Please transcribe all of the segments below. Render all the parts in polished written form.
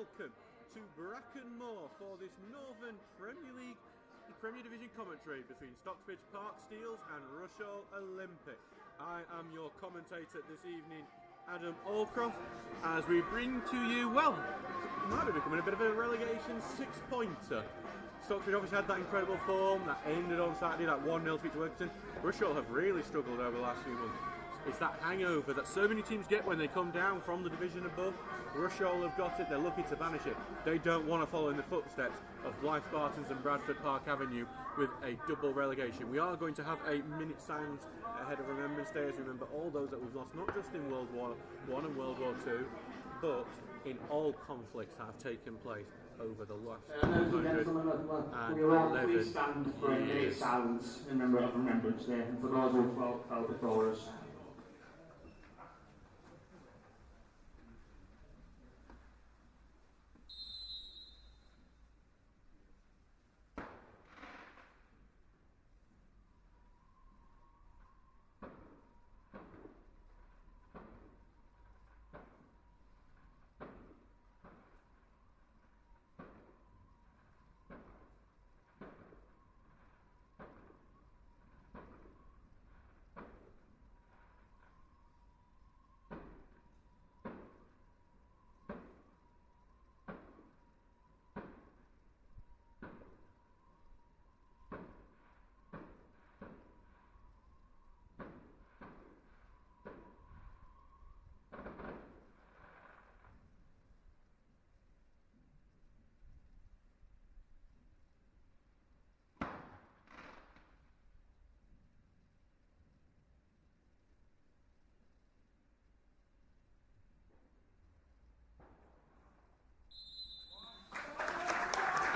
welcome to Bracken Moor for this Northern Premier League Premier Division commentary between Stocksbridge Park Steels and Rushall Olympic. I am your commentator this evening, Adam Allcroft, as we bring to you, well, it might be becoming a bit of a relegation six-pointer. Stocksbridge obviously had that incredible form that ended on Saturday, that 1-0 defeat to Workington. Rushall have really struggled over the last few months. It's that hangover that so many teams get when they come down from the division above. Rushall have got it, they're lucky to banish it. They don't want to follow in the footsteps of Blythe Spartans and Bradford Park Avenue with a double relegation. We are going to have a minute silence ahead of Remembrance Day as we remember all those that we've lost, not just in World War I and World War II, but in all conflicts that have taken place over the last 111 please stand for a minute silence in memory of Remembrance Day and for those who fell before us.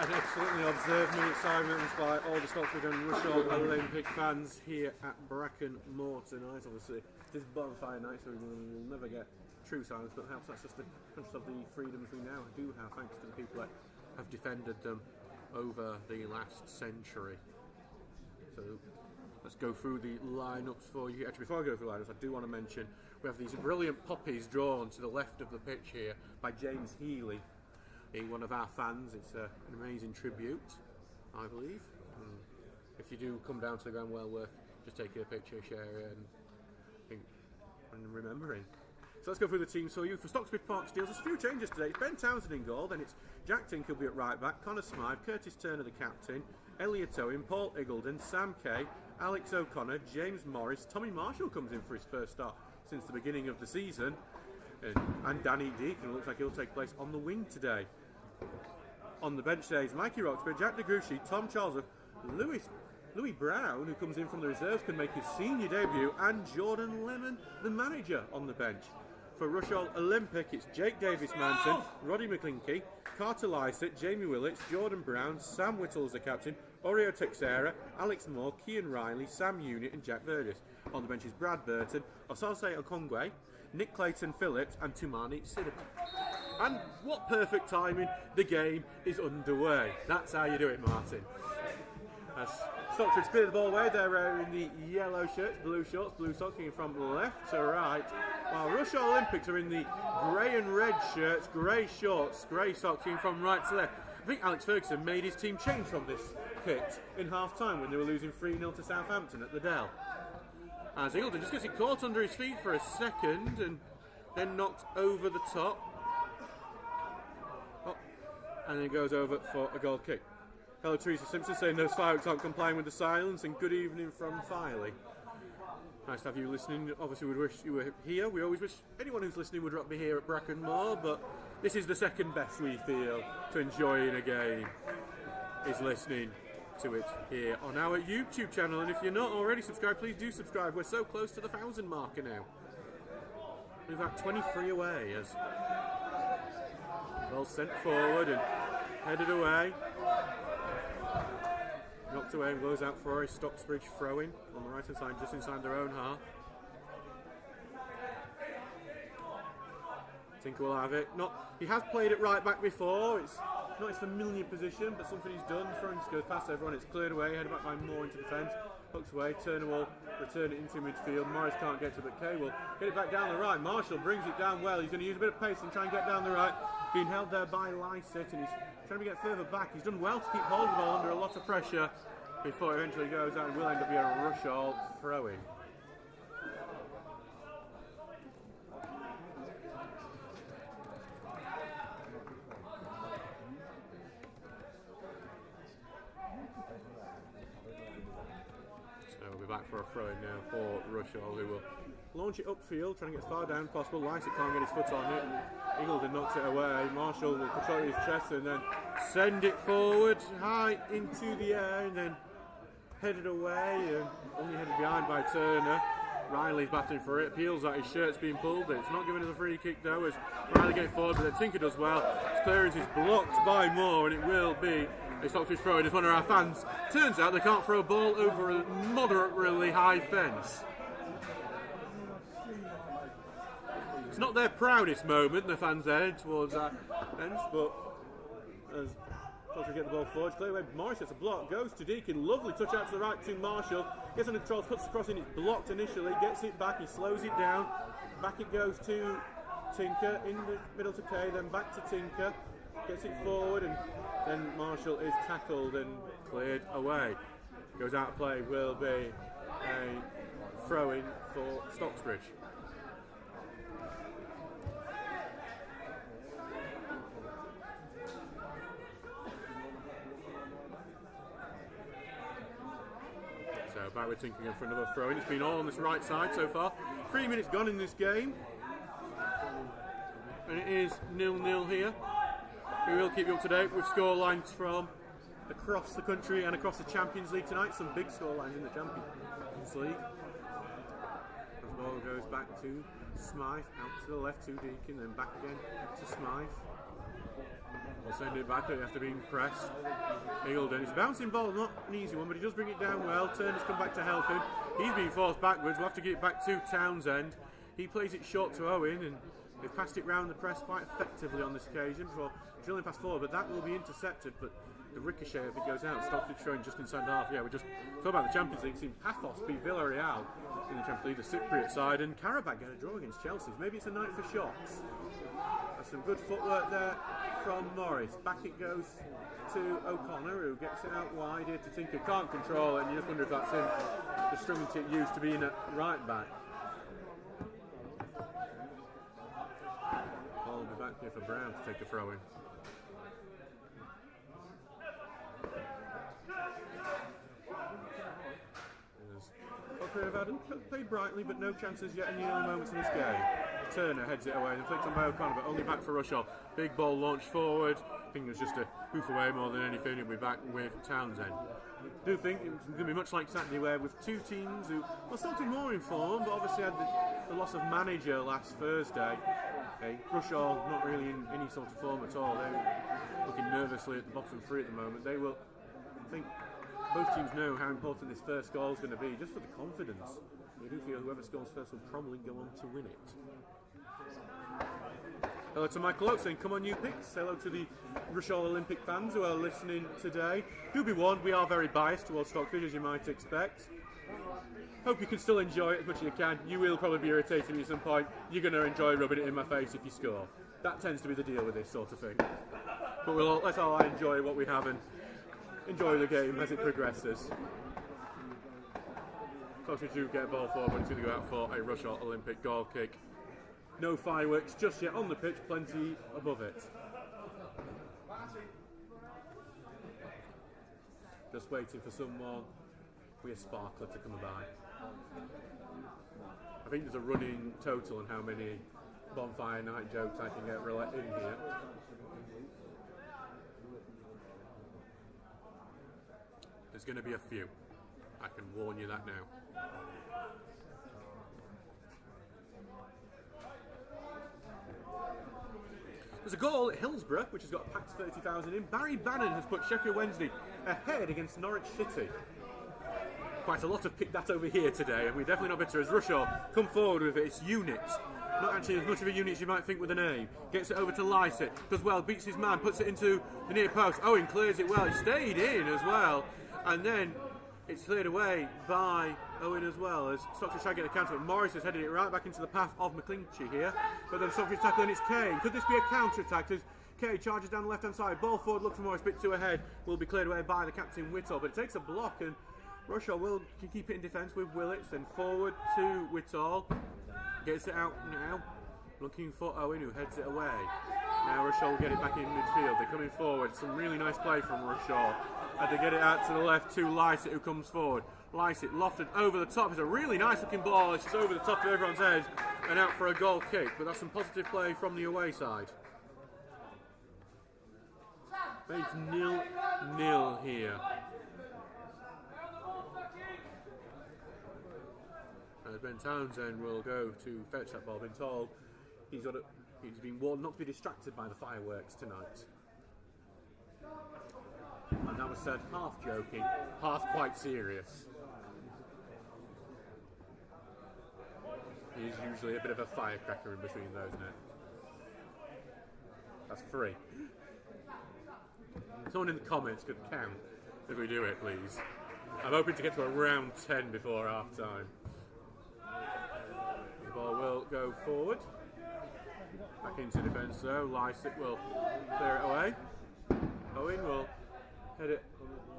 An excellently observed minute silence by all the Stocksbridge and Rushall Olympic fans here at Bracken Moor tonight. Obviously, this is bonfire night, so we'll never get true silence, but perhaps that's just the conscious of the freedoms we now do have, thanks to the people that have defended them over the last century. So let's go through the lineups for you. Actually, before I go through the lineups, I do want to mention we have these brilliant poppies drawn to the left of the pitch here by James Healy, one of our fans. It's an amazing tribute, I believe. If you do come down to the ground, well worth just taking a picture, share it, and remembering. So let's go through the teams for you. For Stocksbridge Park Steels, there's a few changes today. It's Ben Townsend in goal, then it's Jack Tinkleby at right back, Connor Smythe, Curtis Turner the captain, Elliot Owen, Paul Iggulden, Sam Kay, Alex O'Connor, James Morris, Tommy Marshall comes in for his first start since the beginning of the season, and Danny Deacon looks like he'll take place on the wing today. On the bench today is Mikey Roxburgh, Jack DeGruchy, Tom Charles, Louis Brown, who comes in from the reserves, can make his senior debut, and Jordan Lemon, the manager, on the bench. For Rushall Olympic, it's Jake Davis-Manton, Roddy McClinky, Carter Lysett, Jamie Willits, Jordan Brown, Sam Whittle as the captain, Oreo Texera, Alex Moore, Cian Riley, Sam Unit and Jack Burgess. On the bench is Brad Burton, Osase Okongwe, Nick Clayton Phillips and Tumani Sidibe. And what perfect timing, the game is underway. That's how you do it, Martin. As Stockbridge clear the ball away, they're wearing the yellow shirts, blue shorts, blue socks, coming from left to right, while Rushall Olympics are in the grey and red shirts, grey shorts, grey socks, coming from right to left. I think Alex Ferguson made his team change from this kit in half-time when they were losing 3-0 to Southampton at the Dell. As Iggulden just gets it caught under his feet for a second and then knocked over the top. And then goes over for a goal kick. Hello, Teresa Simpson saying those fireworks aren't complying with the silence, and good evening from Filey. Nice to have you listening. Obviously, we'd wish you were here. We always wish anyone who's listening would be here at Bracken Moor, but this is the second best we feel to enjoying a game, is listening to it here on our YouTube channel. And if you're not already subscribed, please do subscribe. We're so close to the 1,000 marker now. We've had 23 away as well sent forward and headed away. Knocked away and goes out for a Stocksbridge throw-in on the right hand side, just inside their own half. Tinker will have it. He has played it right back before. It's not his familiar position, but something he's done. Throwing just goes past everyone. It's cleared away, headed back by Moore into defence. Hooks away. Turner will return it into midfield. Morris can't get to it, but Kay will get it back down the right. Marshall brings it down well. He's going to use a bit of pace and try and get down the right. Being held there by Lycett, and he's trying to get further back. He's done well to keep hold of the ball under a lot of pressure before it eventually goes out and will end up being a Rushall throw-in. We'll be back for a throw-in now for Rushall, who will launch it upfield, trying to get as far down as possible. Lycett can't get his foot on it. Eagleton knocks it away. Marshall will control his chest and then send it forward, high into the air, and then headed away, and only headed behind by Turner. Riley's batting for it, peels out, his shirt's being pulled. It's not giving us a free kick though, as Riley getting forward, but then Tinker does well. His clearance is blocked by Moore, and it will be a Stocksbridge throw-in as one of our fans. Turns out they can't throw a ball over a moderately high fence. It's not their proudest moment, the fans heading towards that fence, but as Stocksbridge get the ball forward, clear away. Morris gets a block, goes to Deacon, lovely touch out to the right to Marshall, gets under control, puts the cross in, it's blocked initially, gets it back, he slows it down, back it goes to Tinker, in the middle to Kay, then back to Tinker, gets it forward, and then Marshall is tackled and cleared away. Goes out of play, will be a throw-in for Stocksbridge. So back with Tinker again for another throw-in. It's been all on this right side so far. 3 minutes gone in this game. And it is 0-0 here. We will keep you up to date with scorelines from across the country and across the Champions League tonight. Some big scorelines in the Champions League. The ball goes back to Smythe, out to the left to Deacon, then back again to Smythe. We'll send it back, but after being pressed. Eagleton, it's a bouncing ball, not an easy one, but he does bring it down well. Turner's come back to help him. He's being forced backwards. We'll have to get it back to Townsend. He plays it short to Owen, and they've passed it round the press quite effectively on this occasion before drilling past forward, but that will be intercepted. But the ricochet, if it goes out, Stocksbridge showing just inside half. Yeah, we just talk about the Champions League. Seen Pathos beat Villarreal in the Champions League, the Cypriot side, and Karabakh get a draw against Chelsea. Maybe it's a night for shots. There's some good footwork there from Morris. Back it goes to O'Connor, who gets it out wide here to Tinker. Can't control it, and you just wonder if that's him, the string tip used to being at right back. Ball will be back here for Brown to take a throw in. Played brightly, but no chances yet in the early moments of this game. Turner heads it away, inflicted on by O'Connor, but only back for Rushall. Big ball launched forward. I think it was just a hoof away more than anything. He'll be back with Townsend. I do think it's going to be much like Saturday, where with two teams who were something more in form, but obviously had the loss of manager last Thursday. Rushall not really in any sort of form at all. They're looking nervously at the bottom three at the moment. They will, I think, both teams know how important this first goal is going to be, just for the confidence. We do feel whoever scores first will probably go on to win it. Hello to Michael Oak saying, come on you picks. Hello to the Rushall Olympic fans who are listening today. Do be warned, we are very biased towards Stocksbridge, as you might expect. Hope you can still enjoy it as much as you can. You will probably be irritating me at some point. You're going to enjoy rubbing it in my face if you score. That tends to be the deal with this sort of thing. But let's all enjoy what we have and enjoy the game as it progresses. Stocksbridge do get a ball forward, but it's going to go out for a Rushall Olympic goal kick. No fireworks just yet on the pitch, plenty above it. Just waiting for someone with a sparkler to come by. I think there's a running total on how many bonfire night jokes I can get in here. There's going to be a few. I can warn you that now. There's a goal at Hillsborough, which has got packed 30,000 in. Barry Bannon has put Sheffield Wednesday ahead against Norwich City. Quite a lot have picked that over here today, and we're definitely not bitter as Rushall come forward with it. It's unit. Not actually as much of a unit as you might think with a name. Gets it over to Lycett, does well, beats his man, puts it into the near post. Owen clears it well, he stayed in as well. And then It's cleared away by Owen as well, as Stocksbridge try to get the counter, but Morris has headed it right back into the path of McClinchy here. But then Stocksbridge tackling, it's Kane. Could this be a counter-attack as Kane charges down the left-hand side? Ball forward, look for Morris, bit too ahead. Will be cleared away by the captain, Whittle, but it takes a block, and Rushall will keep it in defence with Willits, then forward to Whittle. Gets it out now, looking for Owen, who heads it away. Now Rushall will get it back in midfield. They're coming forward. Some really nice play from Rushall. Had to get it out to the left to Lycett, who comes forward. Lycett lofted over the top. It's a really nice looking ball. It's just over the top of everyone's head and out for a goal kick. But that's some positive play from the away side. But it's 0-0 here. As Ben Townsend will go to fetch that ball. Been told he's been warned not to be distracted by the fireworks tonight. And that was said half joking, half quite serious. He's usually a bit of a firecracker in between those now. That's 3. Someone in the comments could count if we do it, please. I'm hoping to get to around 10 before half time. The ball will go forward. Back into defence though. Lycett will clear it away. Owen will head it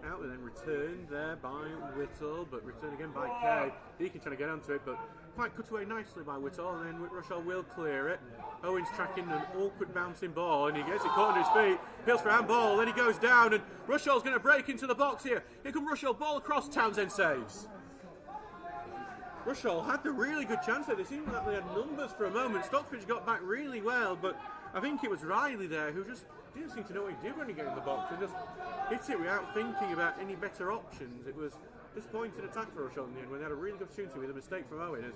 out and then returned there by Whittle, but returned again by Kay. Deacon trying to get onto it, but quite cut away nicely by Whittle, and then Rushall will clear it. Owen's tracking an awkward bouncing ball, and he gets it caught under his feet. Peels for handball, then he goes down, and Rushall's going to break into the box here. Here comes Rushall, ball across, Townsend saves. Rushall had the really good chance there. They seemed like they had numbers for a moment. Stocksbridge got back really well, but I think it was Riley there who just didn't seem to know what he did when he got in the box and just hit it without thinking about any better options. It was a disappointing attack for Rushall in the end when they had a really good opportunity with a mistake from Owen as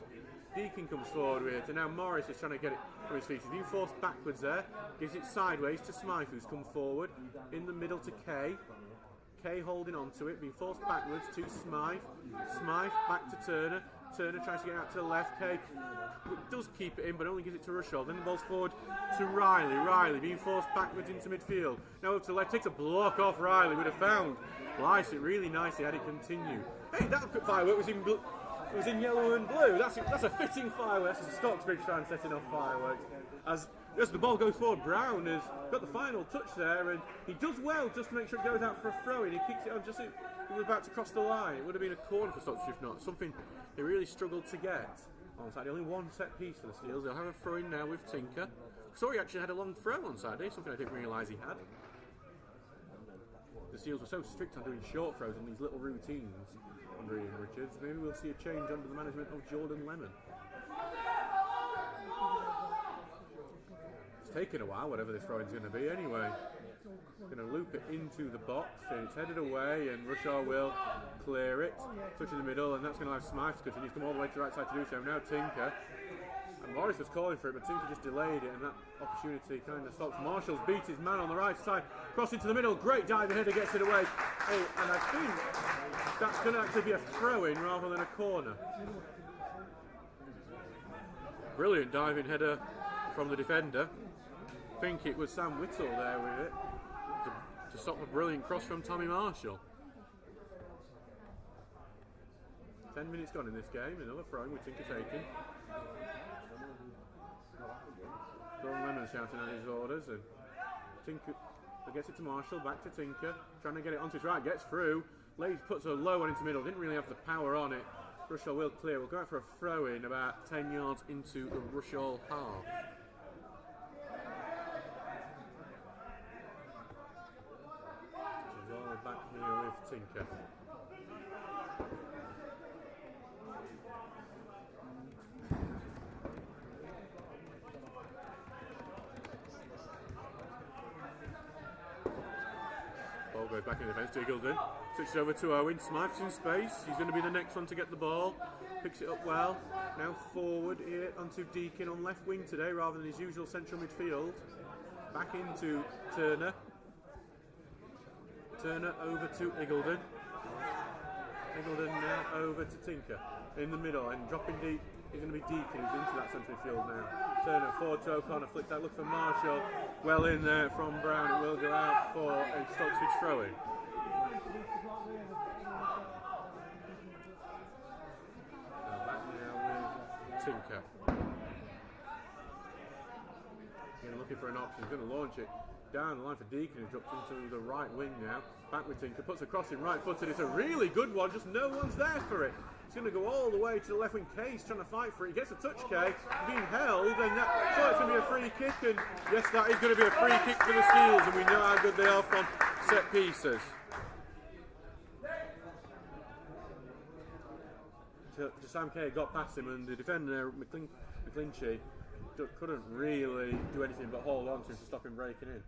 Deacon comes forward with it, and now Morris is trying to get it from his feet. He's been forced backwards there, gives it sideways to Smythe, who's come forward in the middle to Kay. Kay holding on to it, being forced backwards to Smythe. Smythe back to Turner. Turner tries to get out to the left. Kay does keep it in, but only gives it to Rushall. Then the ball's forward to Riley. Riley being forced backwards into midfield. Now up to the left, takes a block off Riley. Would have found Lycett really nicely had it continue. Hey, that firework was in yellow and blue. That's a fitting firework. That's a Stocksbridge fan setting off fireworks. As the ball goes forward, Brown has got the final touch there, and he does well just to make sure it goes out for a throw in. He kicks it on just as he was about to cross the line. It would have been a corner for Stocksbridge if not. Something they really struggled to get. On Saturday, only one set piece for the Steels. They'll have a throw in now with Tinker. So he actually had a long throw on Saturday, something I didn't realise he had. The Steels were so strict on doing short throws and these little routines under Ian Richards. Maybe we'll see a change under the management of Jordan Lemon. It's taken a while, whatever this throwing's going to be anyway. Going to loop it into the box, and it's headed away, and Rushall will clear it. Touch in the middle, and that's going to have Smythe to continue to come all the way to the right side to do so. Now Tinker. And Morris was calling for it, but Tinker just delayed it, and that opportunity kind of stops. Marshall's beat his man on the right side. Cross into the middle, great diving header, gets it away. Hey, and I think that's going to actually be a throw-in rather than a corner. Brilliant diving header from the defender. I think it was Sam Whittle there with it to stop a brilliant cross from Tommy Marshall. 10 minutes gone in this game, another throw with Tinker taken. Jordan Lemon shouting out his orders, and Tinker gets it to Marshall, back to Tinker, trying to get it onto his right, gets through. Lays puts a low one into middle, didn't really have the power on it. Rushall will clear, we'll go out for a throw in about 10 yards into the Rushall half. Back here with Tinker. Ball goes back in the defence to Eagleton. Switches over to Owen. Smythe's in space. He's going to be the next one to get the ball. Picks it up well. Now forward here onto Deacon on left wing today rather than his usual central midfield. Back into Turner. Turner over to Eagleton. Eagleton now over to Tinker. In the middle and dropping deep is going to be Deacon who's into that central field now. Turner forward to O'Connor, flicked that look for Marshall. Well in there from Brown. It will go out for a Stocksbridge throw-in. Tinker. Again, looking for an option. He's going to launch it down the line for Deacon, who drops into the right wing now. Back with Tinker, puts a cross in right footed. It's a really good one, just no one's there for it. He's going to go all the way to the left wing. Kay's trying to fight for it. He gets a touch, Kay, being held, and that, so it's going to be a free kick. And yes, that is going to be a free kick for the Steels, and we know how good they are from set pieces. So Sam Kay got past him, and the defender, McClinchy, couldn't really do anything but hold on to him to stop him breaking in.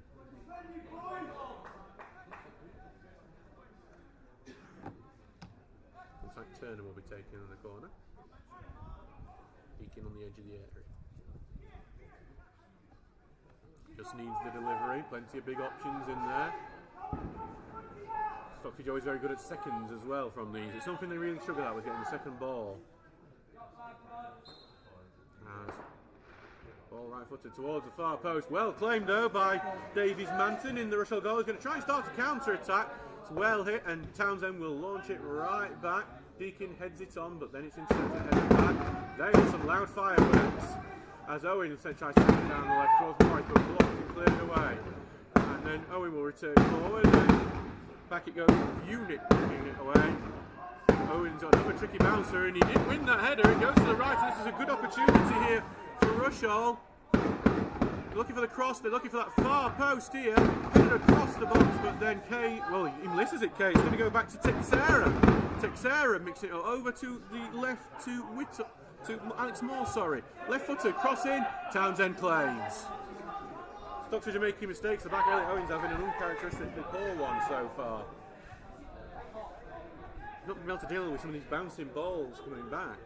Looks like Turner will be taken in the corner. Deacon on the edge of the area. Just needs the delivery, plenty of big options in there. Stocksbridge always very good at seconds as well from these. It's something they really struggled at, was getting the second ball. Ball right footed towards the far post. Well claimed though by Davies Manton in the Rushall goal. He's going to try and start a counter attack. It's well hit, and Townsend will launch it right back. Deacon heads it on, but then it's intercepted headed back. There is some loud fireworks as Owen instead tries to take it down the left towards Morris, but blocked and cleared away. And then Owen will return forward, and back it goes. Unit kicking it away. Owen's got another tricky bouncer, and he did win that header. It goes to the right, and this is a good opportunity here for Rushall. They're looking for the cross, they're looking for that far post here. Headed across the box, but then Kay, well, he misses it, Kay. It's going to go back to Texera. Texera mixing it up over to the left to Alex Moore, sorry. Left footed, cross in, Townsend claims. Stocksbridge are making mistakes. The back Elliot Owens having an uncharacteristically poor one so far. Not been able to deal with some of these bouncing balls coming back.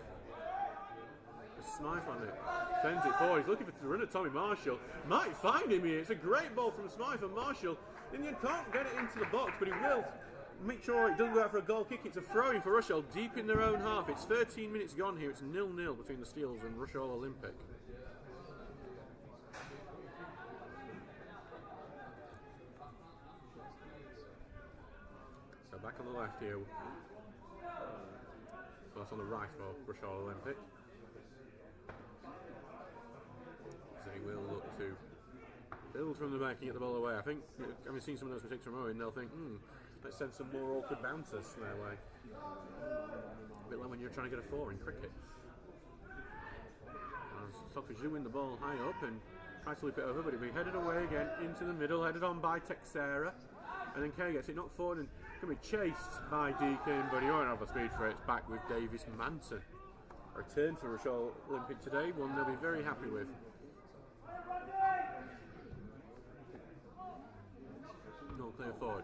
Smythe on it, sends it forward. He's looking for the run of Tommy Marshall. Might find him here. It's a great ball from Smythe, and Marshall in the end can't get it into the box, but he will make sure it doesn't go out for a goal kick. It's a throw-in for Rushall deep in their own half. It's 13 minutes gone here. It's 0-0 between the Steels and Rushall Olympic. So back on the left here. So that's on the right for Rushall Olympic. They will look to build from the back and get the ball away. I think, having seen some of those mistakes from Owen, they'll think, let's send some more awkward bouncers their way. A bit like when you're trying to get a 4 in cricket. Stocksbridge do win the ball high up and try to loop it over, but it'll be headed away again into the middle, headed on by Texera. And then Kay gets it knocked forward and can be chased by Deacon, but he won't have the speed for it. It's back with Davis Manton. A return for Rushall Olympic today, one they'll be very happy with. No clear forward.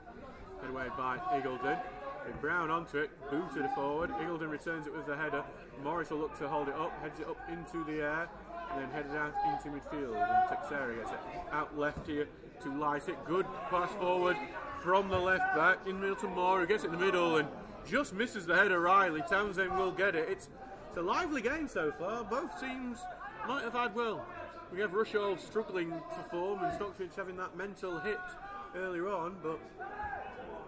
Head away by Eagleton. With Brown onto it, booted forward. Eagleton returns it with the header. Morris will look to hold it up, heads it up into the air, and then headed out into midfield. And Texera gets it out left here to Lysick. Good pass forward from the left back in middle to Moore, who gets it in the middle and just misses the header. Riley Townsend will get it. It's a lively game so far. Both teams might have had well. We have Rushall struggling for form and Stocksbridge having that mental hit earlier on, but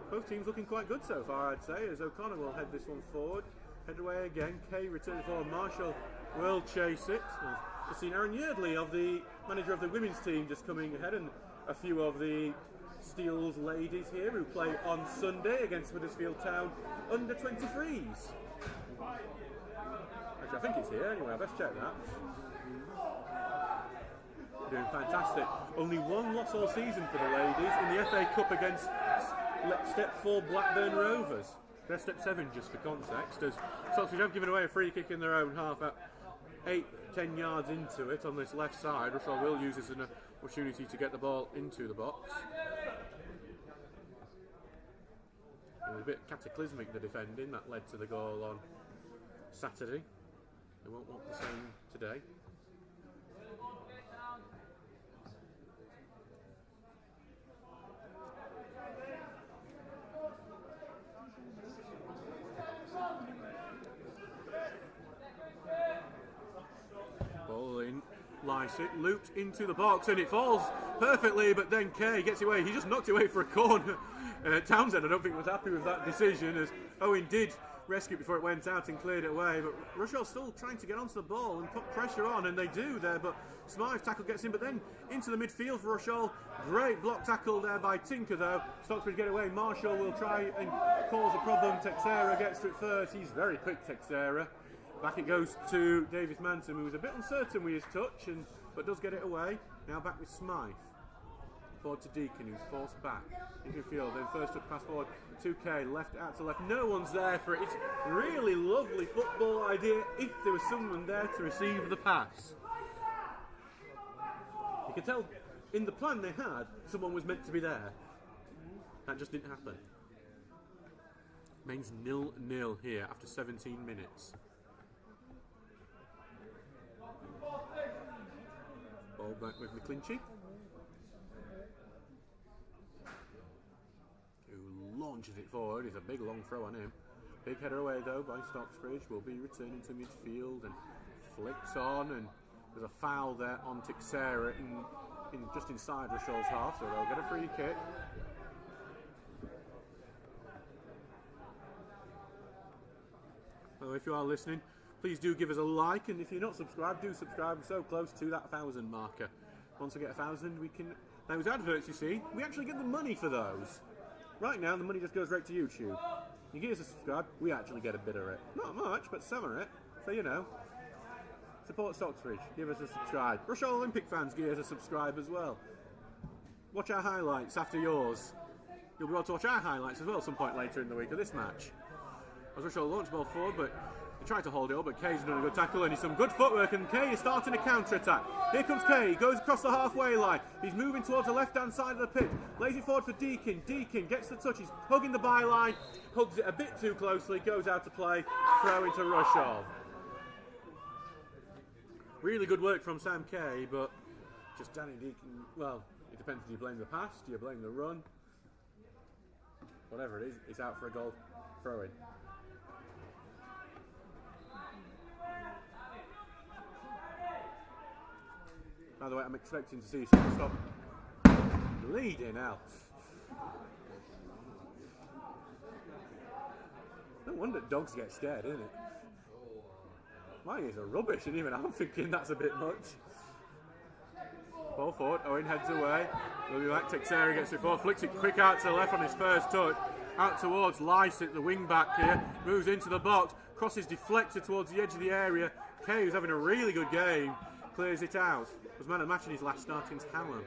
both teams looking quite good so far, I'd say, as O'Connor will head this one forward. Head away again, Kay returns forward, Marshall will chase it. We've seen Aaron Yeardley, of the manager of the women's team, just coming ahead, and a few of the Steels ladies here who play on Sunday against Huddersfield Town under 23s. Actually, I think it's here anyway, I best check that. Doing fantastic. Only one loss all season for the ladies in the FA Cup against Step 4 Blackburn Rovers. They're Step 7 just for context, as Stocksbridge have given away a free kick in their own half at 8-10 yards into it on this left side. Rushall will use this as an opportunity to get the ball into the box. It was a bit cataclysmic, the defending that led to the goal on Saturday. They won't want the same today. Ball in, Lysick looped into the box and it falls perfectly, but then Kay gets away. He just knocked it away for a corner. Townsend, I don't think, was happy with that decision, as Owen did rescue before it went out and cleared it away, but Rushall still trying to get onto the ball and put pressure on, and they do there, but Smythe's tackle gets in, but then into the midfield for Rushall. Great block tackle there by Tinker though. Stocksbridge get away. Marshall will try and cause a problem. Texera gets to it first. He's very quick, Texera. Back it goes to Davis Manson, who was a bit uncertain with his touch, but does get it away. Now back with Smythe. Forward to Deacon, who's forced back into the field. Then first up pass forward, 2K, left out to left. No one's there for it. It's a really lovely football idea if there was someone there to receive the pass. You can tell in the plan they had, someone was meant to be there. That just didn't happen. Remains 0-0 here after 17 minutes. Ball back with McClinchy, who launches it forward. It's a big long throw on him. Big header away though by Stocksbridge. Will be returning to midfield and flicks on, and there's a foul there on Texera in just inside Rushall's half, so they'll get a free kick. So if you are listening, please do give us a like, and if you're not subscribed, do subscribe. We're so close to that 1,000 marker. Once we get 1,000, we can... Those adverts, you see, we actually get the money for those. Right now, the money just goes right to YouTube. You give us a subscribe, we actually get a bit of it. Not much, but some of it. So, you know, support Stocksbridge. Give us a subscribe. Rushall Olympic fans, give us a subscribe as well. Watch our highlights after yours. You'll be able to watch our highlights as well some point later in the week of this match. As Rushall launch ball forward, but they tried to hold it up, but Kay's done a good tackle, and he's some good footwork, and Kay is starting a counter-attack. Here comes Kay, he goes across the halfway line. He's moving towards the left-hand side of the pitch. Lays it forward for Deacon. Deacon gets the touch, he's hugging the byline, hugs it a bit too closely, goes out to play, throw into Rushall. Really good work from Sam Kay, but just Danny Deacon, well, it depends, do you blame the pass, do you blame the run? Whatever it is, it's out for a goal, throw in. By the way, I'm expecting to see someone stop bleeding out. No wonder dogs get scared, isn't it? My ears are rubbish, and even I'm thinking that's a bit much. Ball forward, Owen heads away. We'll be back, Texera gets it forward, flicks it quick out to the left on his first touch. Out towards Lycett, the wing back here. Moves into the box, crosses deflector towards the edge of the area. Kay, who's having a really good game, clears it out. Was man of the match in his last start against Hallam.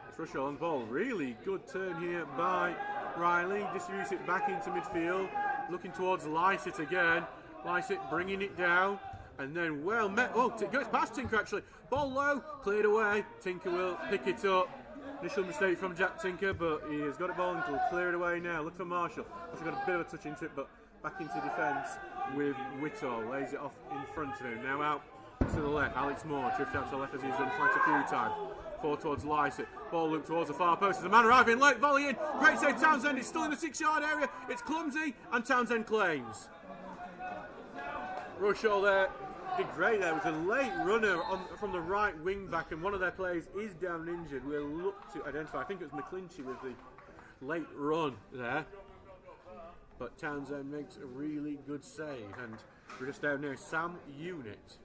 It's Rushall on the ball. Really good turn here by Riley. Distributes it back into midfield. Looking towards Lycett again. Lycett bringing it down. And then well met. Oh, it goes past Tinker actually. Ball low. Cleared away. Tinker will pick it up. Initial mistake from Jack Tinker, but he has got it ball and will clear it away now. Look for Marshall. He's got a bit of a touch into it, but back into defence with Whittle. Lays it off in front of him. Now out to the left, Alex Moore drifts out to the left as he's done quite a few times. Forward towards Lycett. Ball looped towards the far post. There's a man arriving late, volley in. Great save, Townsend. It's still in the 6-yard area. It's clumsy, and Townsend claims. Rushall there did great there. It was a late runner from the right wing back, and one of their players is down and injured. We'll look to identify. I think it was McClinchy with the late run there. But Townsend makes a really good save, and we're just down there. Sam Unit.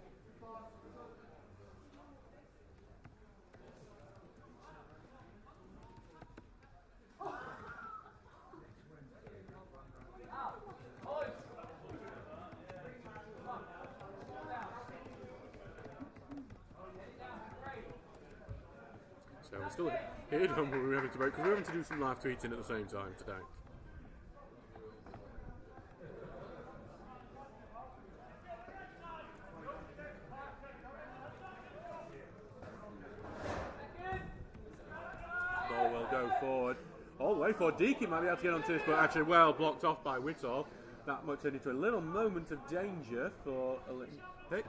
So we're still here on what we're having to break, because we're having to do some live tweeting at the same time today. Ball will go forward. All the way forward. Deacon might be able to get onto this, but actually well blocked off by Whittle. That might turn into a little moment of danger for Olympic.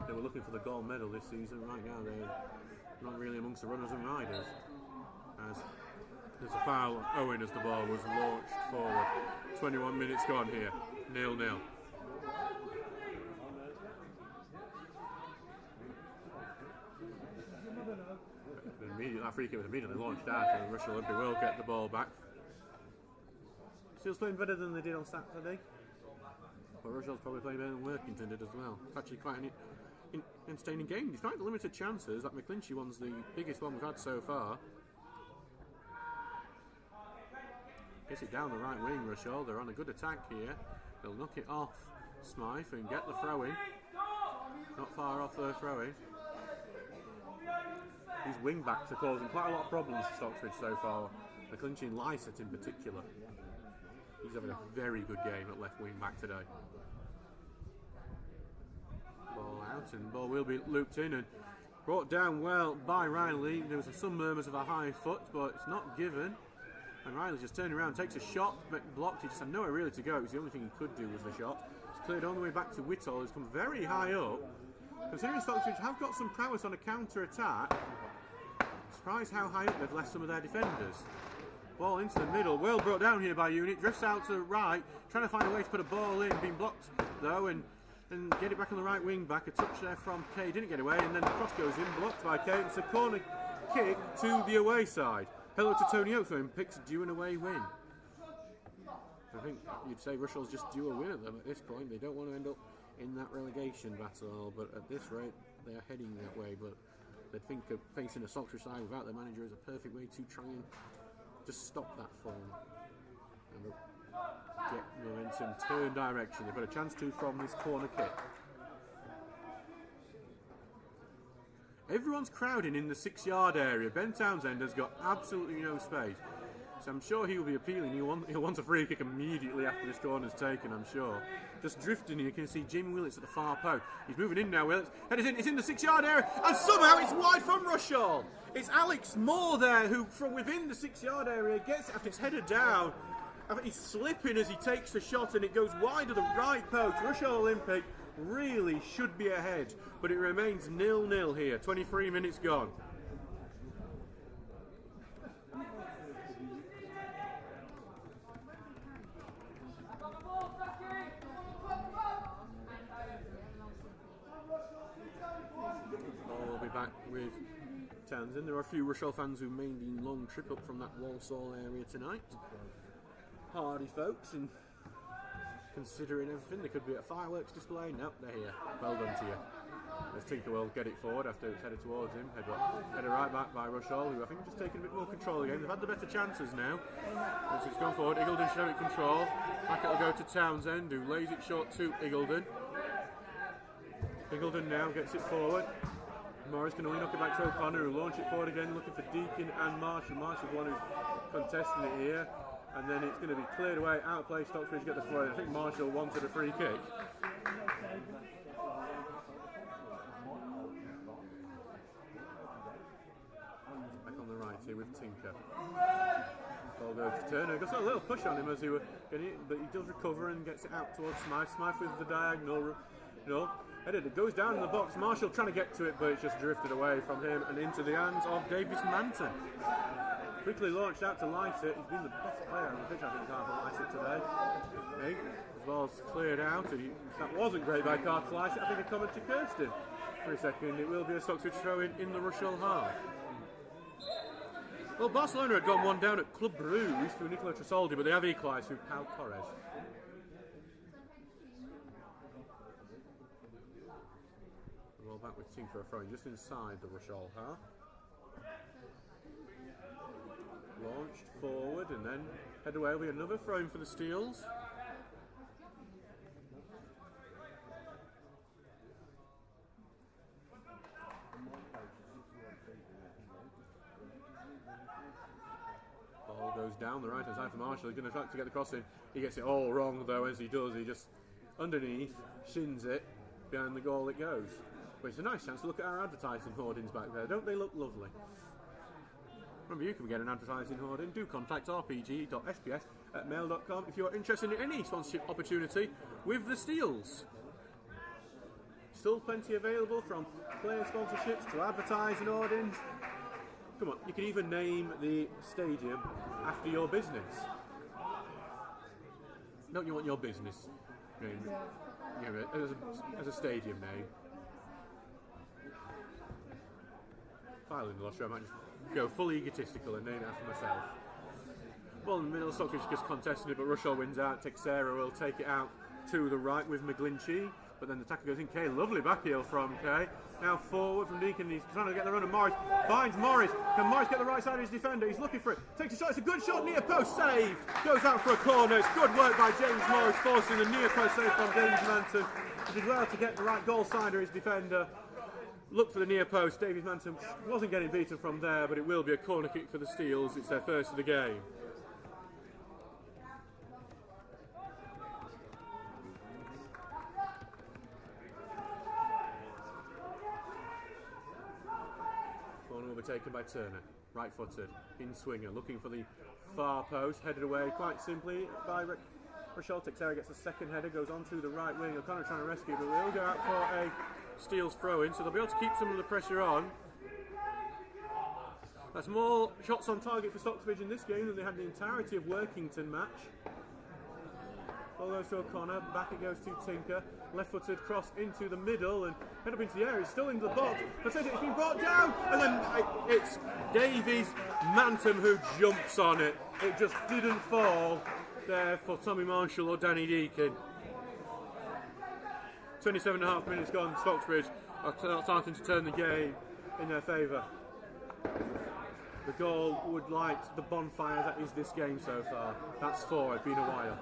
They were looking for the gold medal this season. Right now they're not really amongst the runners and riders. As there's a foul on Owen as the ball was launched forward. 21 minutes gone here. 0-0. That free kick was immediately launched out, and Rushall Olympic will get the ball back. Steel's playing better than they did on Saturday. But Rushall's probably playing better than Workington did as well. It's actually quite an entertaining game. Despite the limited chances, that McClinchy one's the biggest one we've had so far. Gets it down the right wing, Rushall. They're on a good attack here. They'll knock it off Smythe and get the throw-in. Not far off the throw-in. These wing-backs are causing quite a lot of problems for Stocksbridge so far. McClinchy and Lysett in particular. He's having a very good game at left wing-back today. Ball out, and ball will be looped in and brought down well by Riley. There was some murmurs of a high foot, but it's not given. And Riley just turning around, takes a shot, but blocked. He just had nowhere really to go. It was the only thing he could do was the shot. It's cleared all the way back to Whittle, who's come very high up. Considering Stocksbridge have got some prowess on a counter-attack, surprised how high up they've left some of their defenders. Ball into the middle, well brought down here by Unit, drifts out to the right, trying to find a way to put a ball in, being blocked though, and get it back on the right wing back. A touch there from Kay, didn't get away, and then the cross goes in, blocked by Kay. It's a corner kick to the away side. Hello to Tony Oakes, who picks due an away win. I think you'd say Rushall's just due a win at them at this point. They don't want to end up in that relegation battle, but at this rate they are heading that way. But they think of facing a Stocksbridge side without their manager is a perfect way to try and just stop that form and get momentum, turn direction. They've got a chance to from this corner kick. Everyone's crowding in the 6-yard area. Ben Townsend has got absolutely no space, so I'm sure he will be appealing. He'll want a free kick immediately after this corner's taken, I'm sure. Just drifting, you can see Jim Willits at the far post. He's moving in now, Willits. Headers in, it's in the 6-yard area, and somehow it's wide from Rushall. It's Alex Moore there, who from within the 6-yard area gets it after it's headed down. He's slipping as he takes the shot, and it goes wide of the right post. Rushall Olympic really should be ahead, but it remains 0-0 here. 23 minutes gone. We'll be back with Townsend. There are a few Rushall fans who made the long trip up from that Walsall area tonight. Hardy folks, and considering everything, there could be a fireworks display. Nope, they're here. Well done to you. As Tinker will get it forward after it's headed towards him. Headed right back by Rushall, who I think just taking a bit more control again. They've had the better chances now. As it's gone forward, Iggulden should have it control. Back it'll go to Townsend, who lays it short to Iggulden. Iggulden now gets it forward. Morris can only knock it back to O'Connor, who launch it forward again, looking for Deacon and Marshall. Marshall's the one who's contesting it here. And then it's going to be cleared away, out of play. Stocksbridge get the throw. I think Marshall wanted a free kick. Back on the right here with Tinker. Ball goes to Turner. Got a little push on him as he was getting it, but he does recover and gets it out towards Smythe. Smythe with the diagonal. Headed. It goes down in the box. Marshall trying to get to it, but it's just drifted away from him and into the hands of Davis Manton. Quickly launched out to Lysett. He's been the best player on the pitch, I think, Carter Lysett today. Hey, as well as cleared out. That wasn't great by Carter Lysett. I think a comment to Kirsten for a second. It will be a Stocksbridge throw in the Rushall half. Well, Barcelona had gone one down at Club Bruges through Nicola Tresoldi, but they have equalised through Pau Torres. Well, back with Tinker throwing just inside the Rushall half. Launched forward and then head away. Will be another throw for the Steels. Ball goes down the right hand side for Marshall. He's going to try to get the cross in. He gets it all wrong though. As he does, he just underneath shins it. Behind the goal it goes. But it's a nice chance to look at our advertising hoardings back there. Don't they look lovely? Remember, you can get an advertising hoarding. Do contact rpg.sps@mail.com if you are interested in any sponsorship opportunity with the Steels. Still plenty available, from player sponsorships to advertising hoardings. Come on, you can even name the stadium after your business. Don't you want your business name as a stadium name? Finally, in the last show, I might just go fully egotistical and name it after myself. Ball in the middle, Stocksbridge just contested it, but Rushall wins out. Teixeira will take it out to the right with McGlinchey, but then the tackle goes in. Kay, lovely back heel from Kay. Now forward from Deacon, he's trying to get the run of Morris. Finds Morris. Can Morris get the right side of his defender? He's looking for it. Takes a shot. It's a good shot. Near post saved. Goes out for a corner. It's good work by James Morris, forcing the near post save from James Manton. He did well to get the right goal side of his defender. Look for the near post. Davies Manton wasn't getting beaten from there, but it will be a corner kick for the Steels. It's their first of the game. Corner will be taken by Turner, right-footed, in-swinger, looking for the far post, headed away quite simply by Rushall. Teixeira gets a second header, goes on to the right wing. O'Connor trying to rescue, but they'll go out for a Steel's throw-in, so they'll be able to keep some of the pressure on. That's more shots on target for Stocksbridge in this game than they had the entirety of Workington match. Ball goes to O'Connor, back it goes to Tinker, left-footed cross into the middle and head up into the air. He's still into the box, but it's been brought down, and then it's Davies Manton who jumps on it. It just didn't fall there for Tommy Marshall or Danny Deacon. 27.5 minutes gone. Stocksbridge are starting to turn the game in their favour. The goal would light the bonfire that is this game so far. That's 4. It's been a while.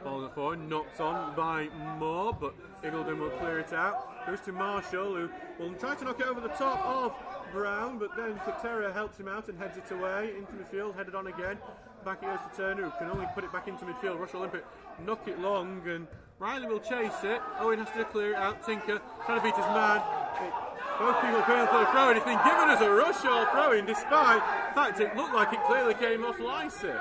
Ball on forward, knocked on by Moore, but Iggulden will clear it out. Goes to Marshall, who will try to knock it over the top of Brown, but then Teixeira helps him out and heads it away into midfield, headed on again. Back it goes to Turner, who can only put it back into midfield. Rushall Olympic knock it long, and Riley will chase it. Owen has to clear it out. Tinker trying to beat his man. Both people going for the throw, and it's been given as a Rushall throw-in, despite the fact it looked like it clearly came off Lycett.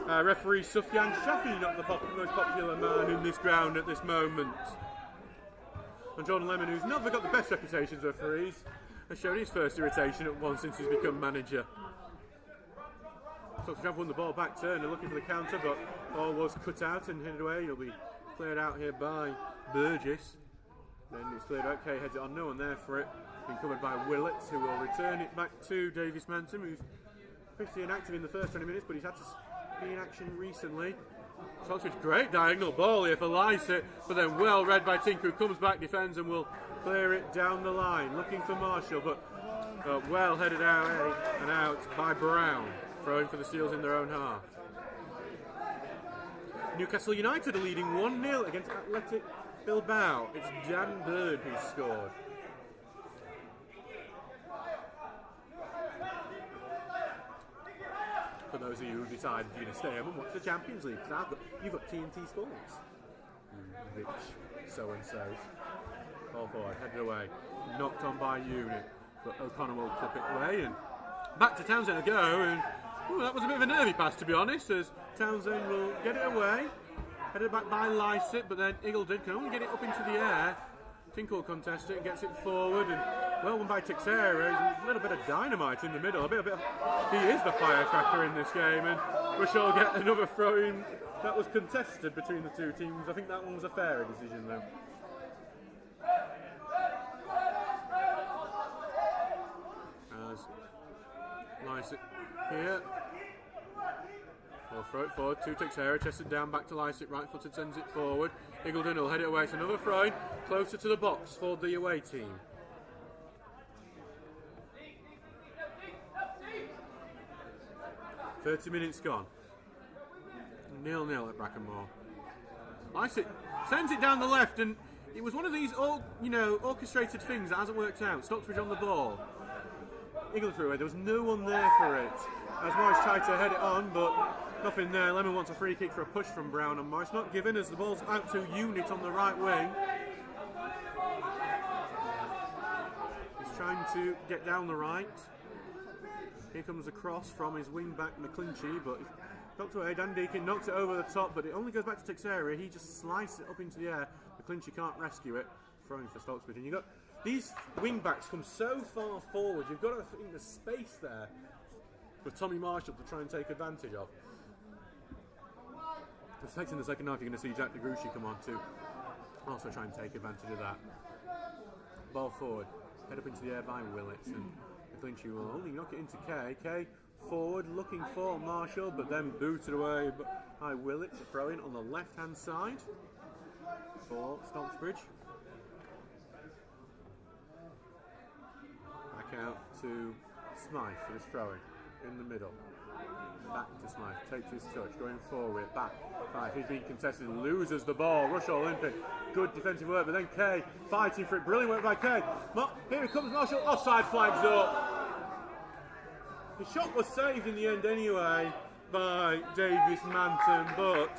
Referee Sufyan Shafi, not the most popular man in this ground at this moment. And Jordan Lemon, who's never got the best reputation as referees, has shown his first irritation at once since he's become manager. So to won the ball back, Turner looking for the counter, but ball was cut out and headed away. He'll be cleared out here by Burgess. Then it's cleared out. Kay heads it on, no one there for it. Been covered by Willett, who will return it back to Davies Manton, who's pretty inactive in the first 20 minutes, but he's had to be in action recently. Stocksbridge, great diagonal ball here for Lycett, but then well read by Tinker, who comes back, defends, and will clear it down the line. Looking for Marshall, but well headed out and out by Brown. Throwing for the Steels in their own half. Newcastle United are leading 1-0 against Athletic Bilbao. It's Dan Bird who's scored. For those of you who decided you're going to stay home and watch the Champions League, because you've got TNT Sports. Rich so-and-sos. Ball forward, headed away. Knocked on by Unit, but O'Connor will clip it away, and back to Townsend to go, and that was a bit of a nervy pass, to be honest, as Townsend will get it away. Headed back by Lycett, but then Iggulden can only get it up into the air. Tinkle will contest it and gets it forward, and well won by Teixeira. A little bit of dynamite in the middle. He is the firecracker in this game, and Rushall get another throw-in that was contested between the two teams. I think that one was a fairer decision, though. As Lycett here. They'll throw it forward to Teixeira, chested down, back to Lycett, right-footed, sends it forward. Iggulden will head it away, it's another throw-in, closer to the box for the away team. "30 minutes gone. 0-0 at Brackenmore. Lycett sends it down the left, and it was one of these orchestrated things that hasn't worked out. Stocksbridge on the ball. Iggulden threw away, there was no one there for it. As Morris tried to head it on, but nothing there. Lemon wants a free kick for a push from Brown, and Morris not given as the ball's out to Unit on the right wing. He's trying to get down the right. Here comes a cross from his wing back McClinchy, but he's knocked away. Dan Deacon knocks it over the top, but it only goes back to Teixeira. He just slices it up into the air. McClinchy can't rescue it. Throwing for Stocksbridge, and you've got these wing backs come so far forward. You've got to think the space there for Tommy Marshall to try and take advantage of. Expecting the second half, you're going to see Jack DeGruchy come on to also try and take advantage of that. Ball forward, head up into the air by Willits, and McClinchy will only knock it into Kay. Kay forward, looking for Marshall, but then booted away by Willett to throw in on the left-hand side for Stocksbridge. Back out to Smythe for this throw-in the middle. Back to Smythe, takes his touch, going forward, back. Five, he's being contested, loses the ball. Rushall Olympic, good defensive work, but then Kay fighting for it. Brilliant work by Kay. Here comes Marshall, offside flags up. The shot was saved in the end anyway by Davis Manton, but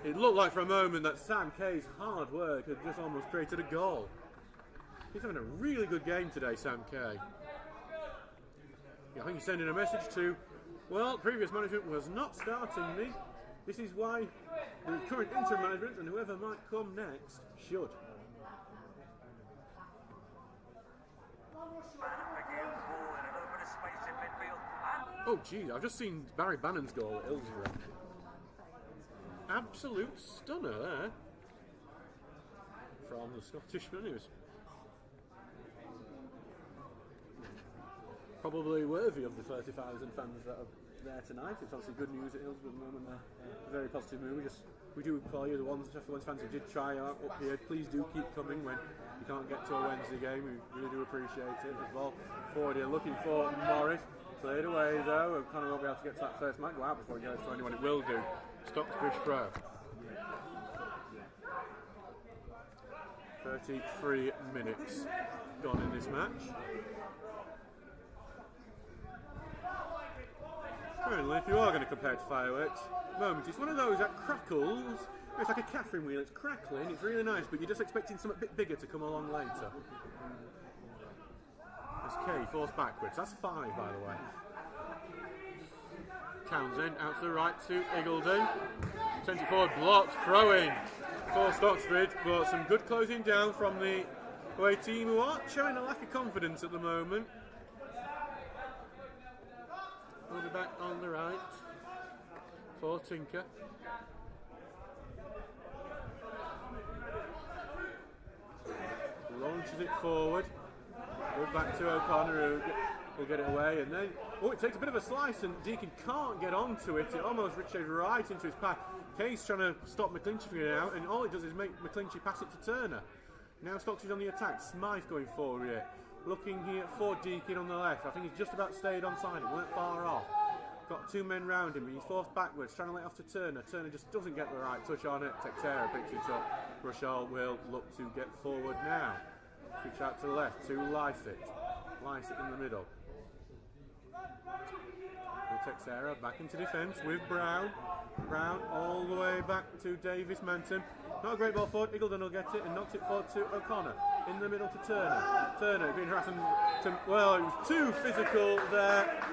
it looked like for a moment that Sam Kay's hard work had just almost created a goal. He's having a really good game today, Sam Kay. I think he's sending a message to, well, previous management was not starting me. This is why the current interim management and whoever might come next should. Oh gee, I've just seen Barry Bannon's goal at Hillsborough. Absolute stunner there from the Scottishman. He was probably worthy of the 30,000 fans that are there tonight. It's obviously good news at Hillsborough at the moment. A very positive move. We do call you the Sheffield Wednesday fans who did try out up here. Please do keep coming when you can't get to a Wednesday game. We really do appreciate it. As well, forward here looking for Morris. Played away though. O'Connor won't be able to get to that first. Might go out before he goes to anyone. It will do. Stocksbridge throw. 33 minutes gone in this match. Currently, if you are going to compare it to fireworks, moment, it's one of those that crackles. It's like a Catherine wheel, it's crackling, it's really nice, but you're just expecting something a bit bigger to come along later. As Kay forced backwards, that's 5 by the way. Townsend out to the right to Eagledon. Sends it forward, blocked, throwing for Stocksbridge, but some good closing down from the away team who are showing a lack of confidence at the moment. We'll be back on the right for Tinker. Launches it forward. We're back to O'Connor who will get it away, and then it takes a bit of a slice and Deacon can't get onto it. It almost ricocheted right into his path. Case trying to stop McClinchy from getting out, and all it does is make McClinchy pass it to Turner. Now Stocksbridge on the attack. Smythe going forward here. Looking here for Deacon on the left. I think he's just about stayed onside. It weren't far off. Got 2 men round him. He's forced backwards, trying to let it off to Turner. Turner just doesn't get the right touch on it. Texera picks it up. Rushall will look to get forward now. Switch out to the left to Lycett. Lycett in the middle. Texera back into defence with Brown. Brown all the way back to Davis Manton. Not a great ball forward. Eagledon will get it and knocks it forward to O'Connor. In the middle to Turner. Turner being harassed. Well, it was too physical there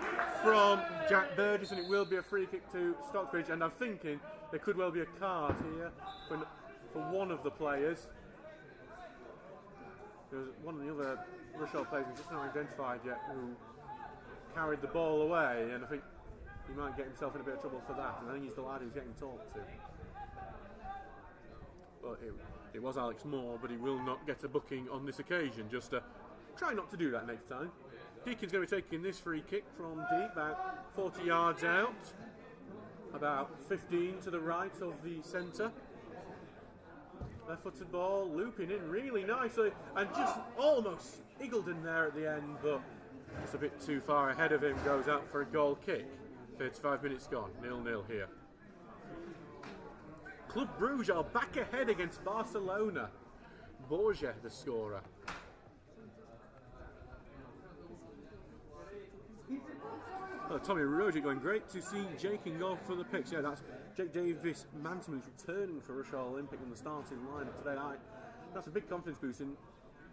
from Jack Burgess, and it will be a free kick to Stocksbridge. And I'm thinking there could well be a card here for one of the players. There's one of the other Rushall players who's just not identified yet who carried the ball away, and I think he might get himself in a bit of trouble for that. And I think he's the lad who's getting talked to. But it was Alex Moore, but he will not get a booking on this occasion. Just try not to do that next time. Deacon's going to be taking this free kick from deep, about 40 yards out, about 15 to the right of the centre. Left-footed ball, looping in really nicely, and just almost Eagledon there at the end, but just a bit too far ahead of him, goes out for a goal kick. 35 minutes gone, 0-0 here. Club Brugge are back ahead against Barcelona. Borja, the scorer. Oh, Tommy Roger going, great to see Jake in goal for the picks. Yeah, that's Jake Davis Manton, who's returning for Rushall Olympic in the starting lineup today night. That's a big confidence boost, and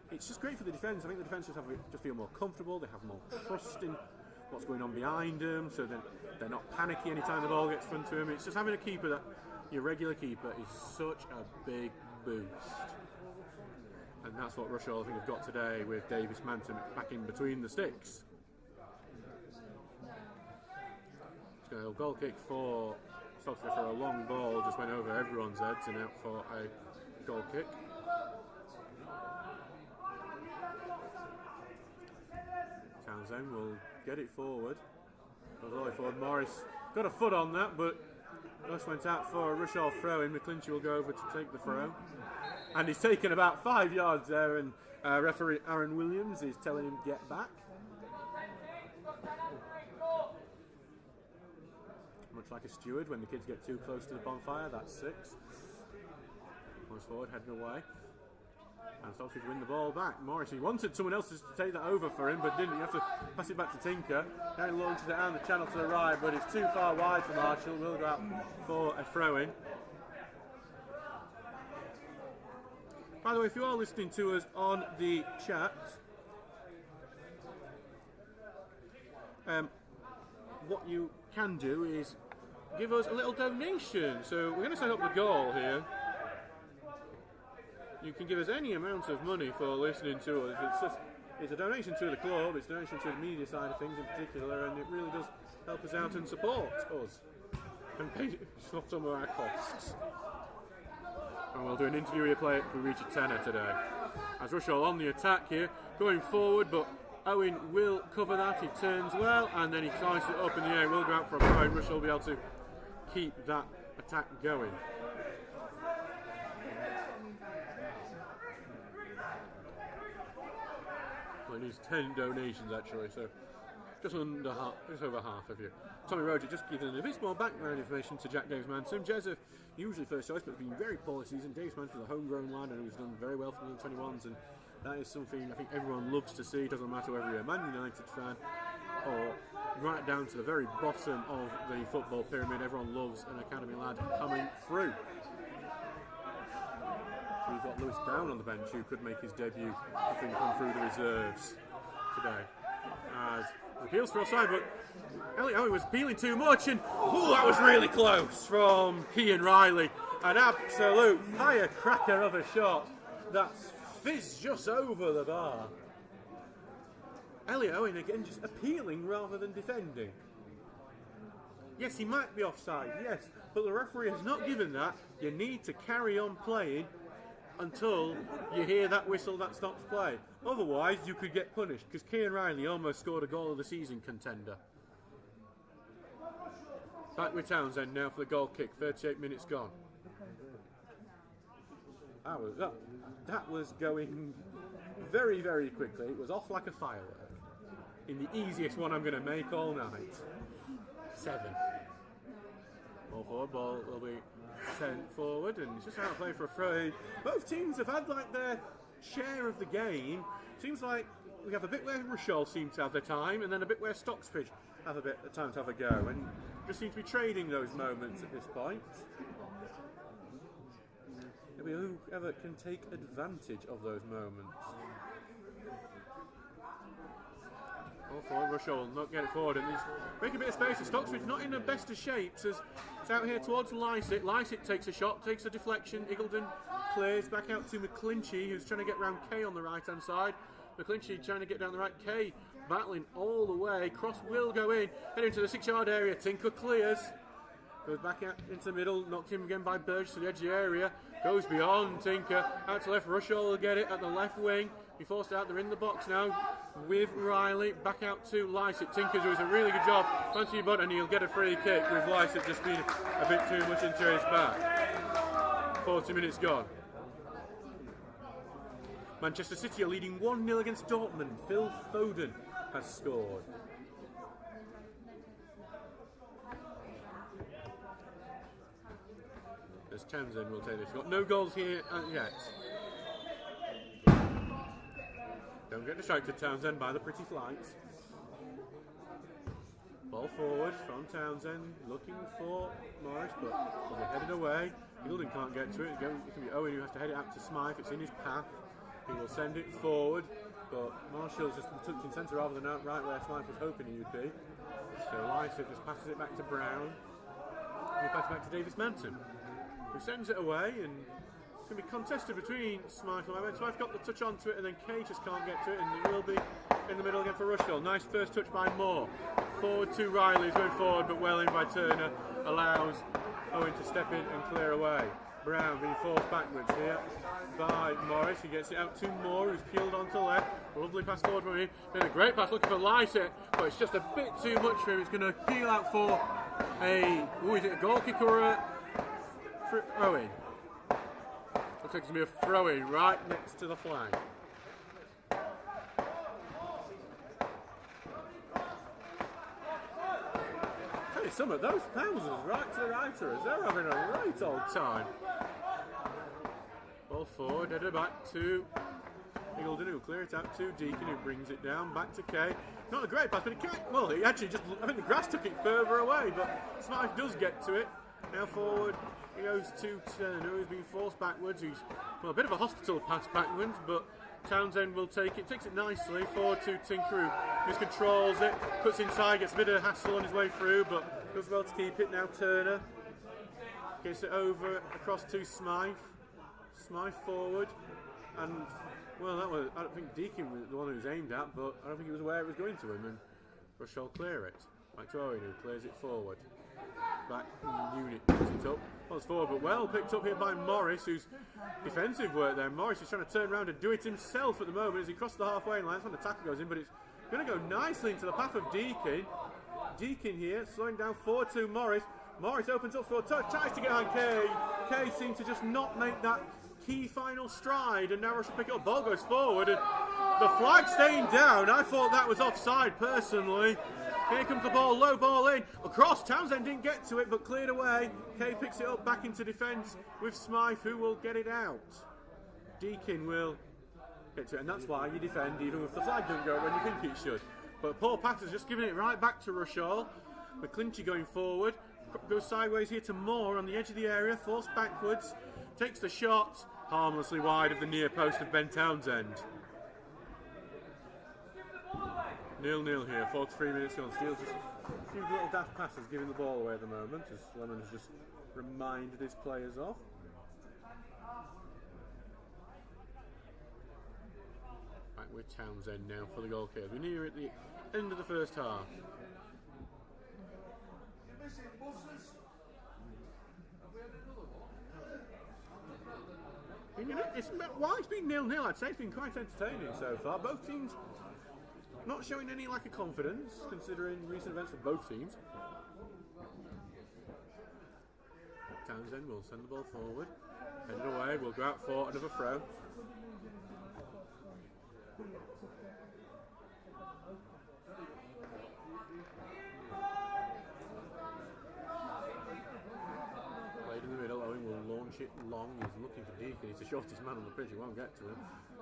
it's just great for the defence. I think the defence just feel more comfortable, they have more trust in what's going on behind them, so they're not panicky anytime the ball gets thrown to them. It's just having a keeper that, your regular keeper, is such a big boost. And that's what Rushall, I think, have got today with Davis Manton back in between the sticks. A goal kick for Stocksbridge for a long ball, just went over everyone's heads and out for a goal kick. Townsend will get it forward. Goes all the way forward. Morris got a foot on that, but just went out for a Rushall throw in. McClinchy will go over to take the throw. And he's taken about 5 yards there, and referee Aaron Williams is telling him get back. Much like a steward, when the kids get too close to the bonfire, that's 6. Morris forward, heading away. And Stocksbridge win the ball back. Morris, he wanted someone else to take that over for him, but didn't. You have to pass it back to Tinker. Now he launches it down the channel to the right, but it's too far wide for Marshall. Will go out for a throw-in. By the way, if you are listening to us on the chat, what you can do is give us a little donation. So we're going to set up the goal here. You can give us any amount of money for listening to us. It's a donation to the club, it's a donation to the media side of things in particular, and it really does help us out and support us and pay off some of our costs. And we'll do an interview replay if we reach a tenner today. As Rushall on the attack here, going forward, but Owen will cover that. He turns well, and then he slices it up in the air. Will go out for a throw. Rushall will be able to keep that attack going. Well, he needs 10 donations actually, so just over half of you. Tommy Roger just giving a bit more background information to Jack Davis-Manson. Jezza, usually first choice, but has been very poor this season. Davis-Manson is a homegrown lad who's done very well for the 21s, and that is something I think everyone loves to see. Doesn't matter whether you're a Man United fan or right down to the very bottom of the football pyramid. Everyone loves an academy lad coming through. We've got Lewis Brown on the bench, who could make his debut, I think, come through the reserves today. As appeals for offside, but Elliot Owen was appealing too much, and that was really close from Kean Riley. An absolute firecracker of a shot that's fizzed just over the bar. Elliot Owen again just appealing rather than defending. Yes, he might be offside, yes, but the referee has not given that. You need to carry on playing until you hear that whistle that stops play. Otherwise, you could get punished, because Kean Riley almost scored a goal of the season contender. Back with Townsend now for the goal kick, 38 minutes gone. That was going very, very quickly. It was off like a firework. In the easiest one I'm going to make all night. 7. Ball forward, ball will be sent forward, and it's just out of play for a throw. Both teams have had like their share of the game. Seems like we have a bit where Rushall seems to have their time, and then a bit where Stocksbridge have a bit of time to have a go, and just seem to be trading those moments at this point. Maybe whoever can take advantage of those moments. All forward, Rushall will not get it forward, and he's making a bit of space. And Stocksbridge not in the best of shapes as it's out here towards Lycett. Lycett takes a shot, takes a deflection. Eagleton clears back out to McClinchy, who's trying to get round Kay on the right hand side. McClinchy trying to get down the right. Kay battling all the way. Cross will go in, head into the 6-yard area. Tinker clears. Goes back out into the middle, knocked him again by Burge to the edge of the area. Goes beyond Tinker, out to left. Rushall will get it at the left wing. He forced out, they're in the box now with Riley. Back out to Lycett. Tinker does a really good job. Fancy your butt, and he'll get a free kick with Lycett just being a bit too much into his back. 40 minutes gone. Manchester City are leading 1-0 against Dortmund. Phil Foden has scored. As Townsend will take this. Got no goals here yet. Don't get distracted, Townsend, by the pretty flights. Ball forward from Townsend, looking for Morris, but will be headed away. Gilden can't get to it. It can be Owen who has to head it out to Smythe. It's in his path. He will send it forward, but Marshall's just tucked in centre rather than out right where Smythe was hoping he would be. So Lycett just passes it back to Brown. He passes it back to Davis-Manson, who sends it away, and it's going to be contested between Smythe and Owen. Smythe got the touch onto it, and then Kay just can't get to it, and it will be in the middle again for Rushall. Nice first touch by Moore. Forward to Riley, who's going forward, but well in by Turner, allows Owen to step in and clear away. Brown being forced backwards here by Morris. He gets it out to Moore, who's peeled onto left. Lovely pass forward from him. Been a great pass looking for Lysa, but it's just a bit too much for him. It's going to peel out for is it a goal kick or a throw-in? Looks like it's going to be a throw-in right next to the flag. Some of those thousands right to the righters, they're having a right old time. Ball forward, headed back to Eagledon, who'll clear it out to Deacon, who brings it down back to Kay. Not a great pass, but it can't. Well, he actually just, I think the grass took it further away, but Smythe does get to it. Now forward, he goes to Turner, who's been forced backwards. He's, well, a bit of a hospital pass backwards, but Townsend will take it, takes it nicely forward to Tinker, who just controls it, cuts inside, gets a bit of hassle on his way through, but does well to keep it. Now Turner gets it over across to Smythe. Smythe forward, and well, that was, I don't think Deacon was the one who was aimed at, but I don't think he was aware it was going to him, and Rushall clear it. Back to Owen, who clears it forward. Back unit picks it up. Well, it's forward, but well picked up here by Morris, who's defensive work there. Morris is trying to turn around and do it himself at the moment as he crosses the halfway line. That's when the tackle goes in, but it's going to go nicely into the path of Deacon. Deacon here, slowing down forward to Morris. Morris opens up for a touch, tries to get on Kay. Kay seems to just not make that key final stride, and now Rushall pick it up. Ball goes forward, and the flag staying down. I thought that was offside personally. Here comes the ball, low ball in, across. Townsend didn't get to it, but cleared away. Kay picks it up back into defence with Smythe, who will get it out. Deacon will get to it, and that's why you defend even if the flag doesn't go when you think it should. But Paul Patter's just giving it right back to Rushall. McClinchy going forward, goes sideways here to Moore on the edge of the area, forced backwards, takes the shot, harmlessly wide of the near post of Ben Townsend. 0-0 here, 43 minutes gone. Steele just a few little daft passes giving the ball away at the moment, as Lemon has just reminded his players of. Back with Townsend now for the goal kick. We're near at the end of the first half. While it's been 0-0, I'd say it's been quite entertaining so far. Both teams not showing any lack of confidence, considering recent events for both teams. Townsend will send the ball forward, headed away, we'll go out for another throw. Played in the middle, Owen will launch it long, he's looking for Deacon, he's the shortest man on the pitch, he won't get to him.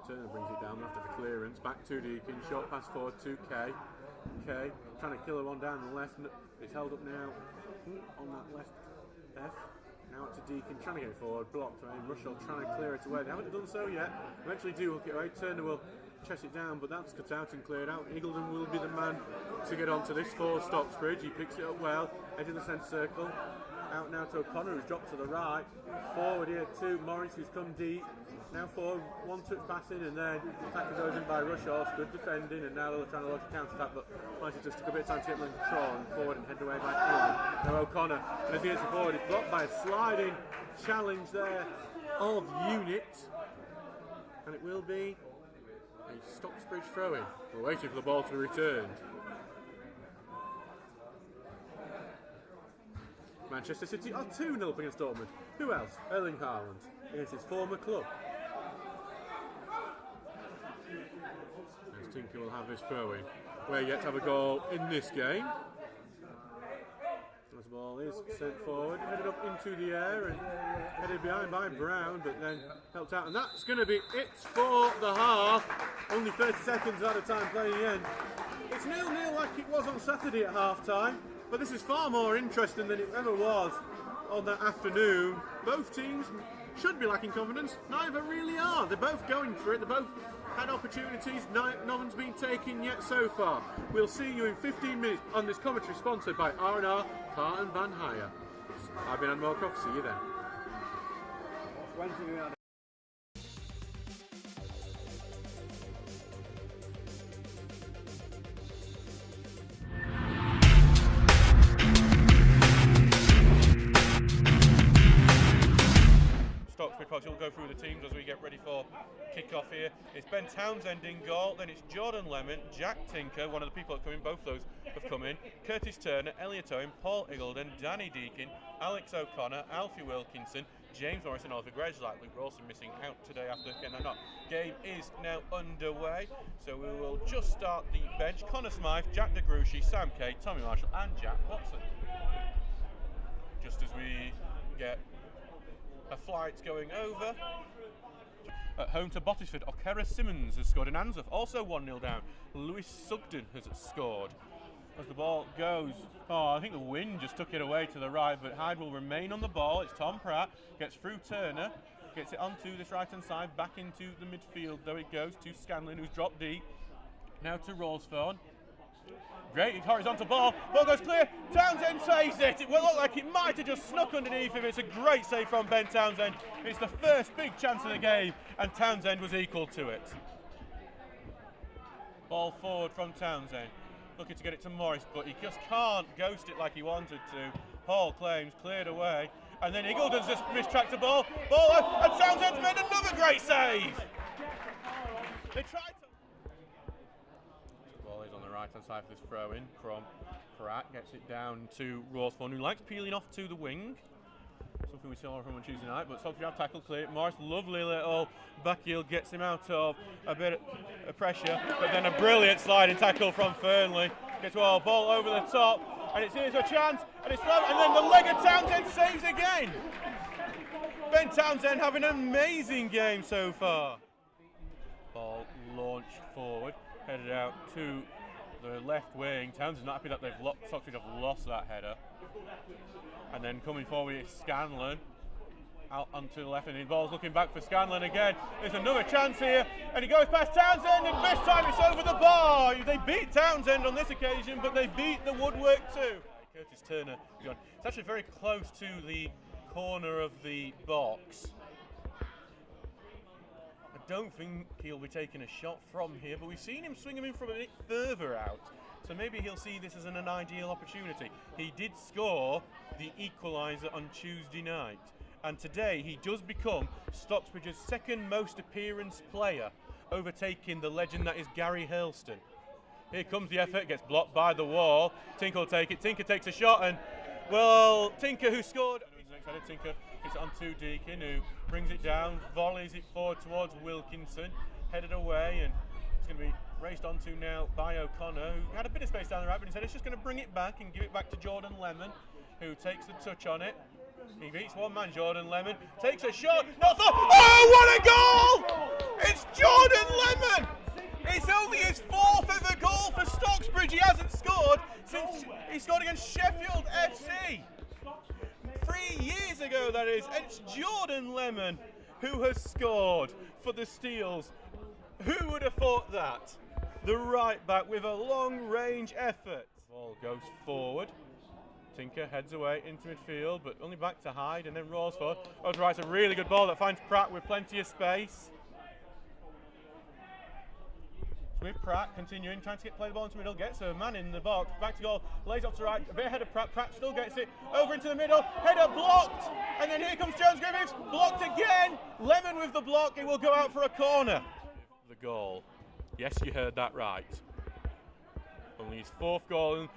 Turner brings it down after the clearance, back to Deacon, short pass forward to Kay. Kay trying to kill her one down the left, it's held up now on that left F. Now up to Deacon, trying to get it forward, blocked away, Rushall trying to clear it away, they haven't done so yet, eventually do hook it away, Turner will chest it down, but that's cut out and cleared out. Eagledon will be the man to get onto this for Stocksbridge, he picks it up well, edge of the centre circle, out now to O'Connor who's dropped to the right, forward here to Morris who's come deep, now forward, one touch passing and then tackle goes in by Rushall, good defending and now they're trying to launch a counter attack, but Morris just took a bit of time to get them in control and forward and head away by Eagledon. Now O'Connor, and as he gets forward, he's blocked by a sliding challenge there of Unit, and it will be a Stocksbridge throw-in. We're waiting for the ball to be returned. Manchester City are 2-0 up against Dortmund. Who else? Erling Haaland against his former club. As Tinker will have this throw-in. We're yet to have a goal in this game. As the ball is sent forward, headed up into the air and headed behind by Brown, but then helped out. And that's going to be it for the half. Only 30 seconds out of time playing the end. It's 0-0 like it was on Saturday at half-time. But this is far more interesting than it ever was on that afternoon. Both teams should be lacking confidence. Neither really are. They're both going for it. They both had opportunities. No one's been taken yet so far. We'll see you in 15 minutes on this commentary sponsored by R&R Car and Van Hire. I've been Adam Allcroft. See you then. Stocksbridge Park. We'll go through the teams as we get ready for kick-off here. It's Ben Townsend in goal, then it's Jordan Lemon, Jack Tinker, one of the people that come in, both those have come in, Curtis Turner, Elliot Owen, Paul Iggulden, Danny Deakin, Alex O'Connor, Alfie Wilkinson, James Morrison, Oliver Greshlight. Luke Rawson missing out today after getting that knock. Game is now underway, so we will just start the bench. Connor Smythe, Jack DeGruchy, Sam Kay, Tommy Marshall and Jack Watson. Just as we get a flight going over. At home to Bottisford, O'Kara Simmons has scored in Answorth, also 1-0 down. Lewis Sugden has scored. As the ball goes, I think the wind just took it away to the right, but Hyde will remain on the ball. It's Tom Pratt, gets through Turner, gets it onto this right-hand side, back into the midfield, though it goes to Scanlon, who's dropped deep. Now to Rawsthorne. Great horizontal ball goes clear, Townsend saves it. It will look like it might have just snuck underneath him. It's a great save from Ben Townsend. It's the first big chance of the game, and Townsend was equal to it. Ball forward from Townsend. Looking to get it to Morris, but he just can't ghost it like he wanted to. Hall claims, cleared away, and then Iggulden's just mistracked the ball, and Townsend's made another great save. They tried to... The ball is on the right-hand side for this throw-in from Pratt, gets it down to Rawsthorne, who likes peeling off to the wing. Something we saw from on Tuesday night, but Stocksbridge have tackle clear. Morris, lovely little back heel, gets him out of a bit of pressure, but then a brilliant sliding tackle from Fernley. Gets a ball over the top, and here's a chance, and it's slow, and then the leg of Townsend saves again. Ben Townsend having an amazing game so far. Ball launched forward, headed out to the left wing. Townsend's not happy that Stocksbridge have lost that header. And then coming forward is Scanlon, out onto the left, and the ball's looking back for Scanlon again. There's another chance here, and he goes past Townsend, and this time it's over the bar. They beat Townsend on this occasion, but they beat the woodwork too. Curtis Turner, it's actually very close to the corner of the box. I don't think he'll be taking a shot from here, but we've seen him swing him in from a bit further out. So maybe he'll see this as an ideal opportunity. He did score the equaliser on Tuesday night, and today he does become Stocksbridge's second most appearance player, overtaking the legend that is Gary Hurlston. Here comes the effort, gets blocked by the wall. Tinker will take it. Tinker takes a shot, and well, Tinker, who scored, Tinker gets it onto Deakin, who brings it down, volleys it forward towards Wilkinson, headed away, and it's going to be raced onto now by O'Connor, who had a bit of space down the right, but instead it's just going to bring it back and give it back to Jordan Lemon, who takes the touch on it. He beats one man, Jordan Lemon, takes a shot, not thought, oh, what a goal! It's Jordan Lemon! It's only his fourth ever goal for Stocksbridge. He hasn't scored since he scored against Sheffield FC. 3 years ago, that is. And it's Jordan Lemon who has scored for the Steels. Who would have thought that? The right back with a long-range effort. Ball goes forward. Tinker heads away into midfield, but only back to Hyde, and then Rawsthorne. It's a really good ball that finds Pratt with plenty of space. With Pratt continuing, trying to play the ball into the middle, gets a man in the box, back to goal, lays off to right, a bit ahead of Pratt. Pratt still gets it over into the middle, header blocked, and then here comes Jones Griffiths, blocked again. Lemon with the block, it will go out for a corner. The goal. Yes, you heard that right. Only his fourth goal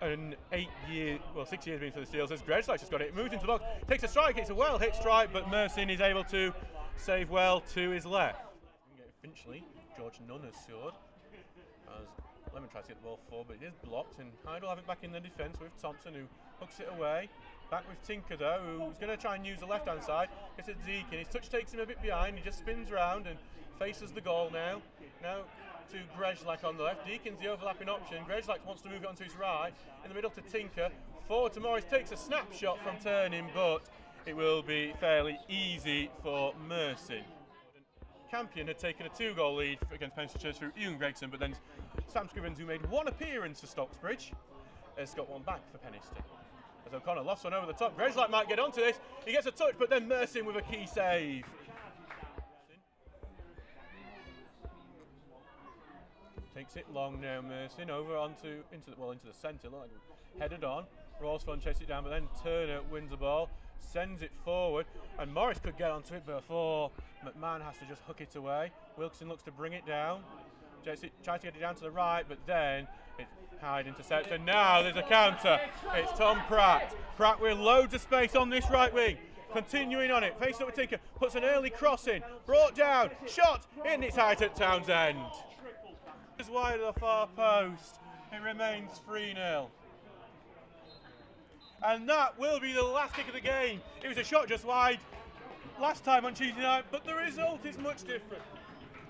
in 8 years, well, 6 years being for the Steels. As Greshlight just got it, moves into the box, takes a strike, it's a well hit strike, but Mersin is able to save well to his left. Finchley, George Nunn has scored. As Lemon tries to get the ball forward, but it is blocked, and Hyde will have it back in the defence with Thompson, who hooks it away. Back with Tinker though, who's going to try and use the left-hand side. Gets it Deakin, his touch takes him a bit behind, he just spins round and faces the goal now. Now to Greshlight on the left. Deakin's the overlapping option. Greshlight wants to move it onto his right. In the middle to Tinker. Forward to Morris, takes a snapshot from turning, but it will be fairly easy for Mersin. Campion had taken a 2-goal lead against Penistone through Ian Gregson, but then Sam Scrivens, who made one appearance for Stocksbridge, has got one back for Penistone. As O'Connor lost one over the top, Greshlight might get onto this. He gets a touch, but then Mersin with a key save. Takes it long now, Mersin, over into the centre, like headed on. Rawsthorne chases it down, but then Turner wins the ball. sends it forward, and Morris could get onto it before McMahon has to just hook it away. Wilkinson looks to bring it down, tries to get it down to the right, but then Hyde intercepts, and now there's a counter. It's Tom Pratt. Pratt with loads of space on this right wing. Continuing on it, facing up with Tinker, puts an early cross in, brought down, shot, in its height at Townsend. Just wide of the far post, it remains 3-0. And that will be the last kick of the game. It was a shot just wide last time on Tuesday night, but the result is much different.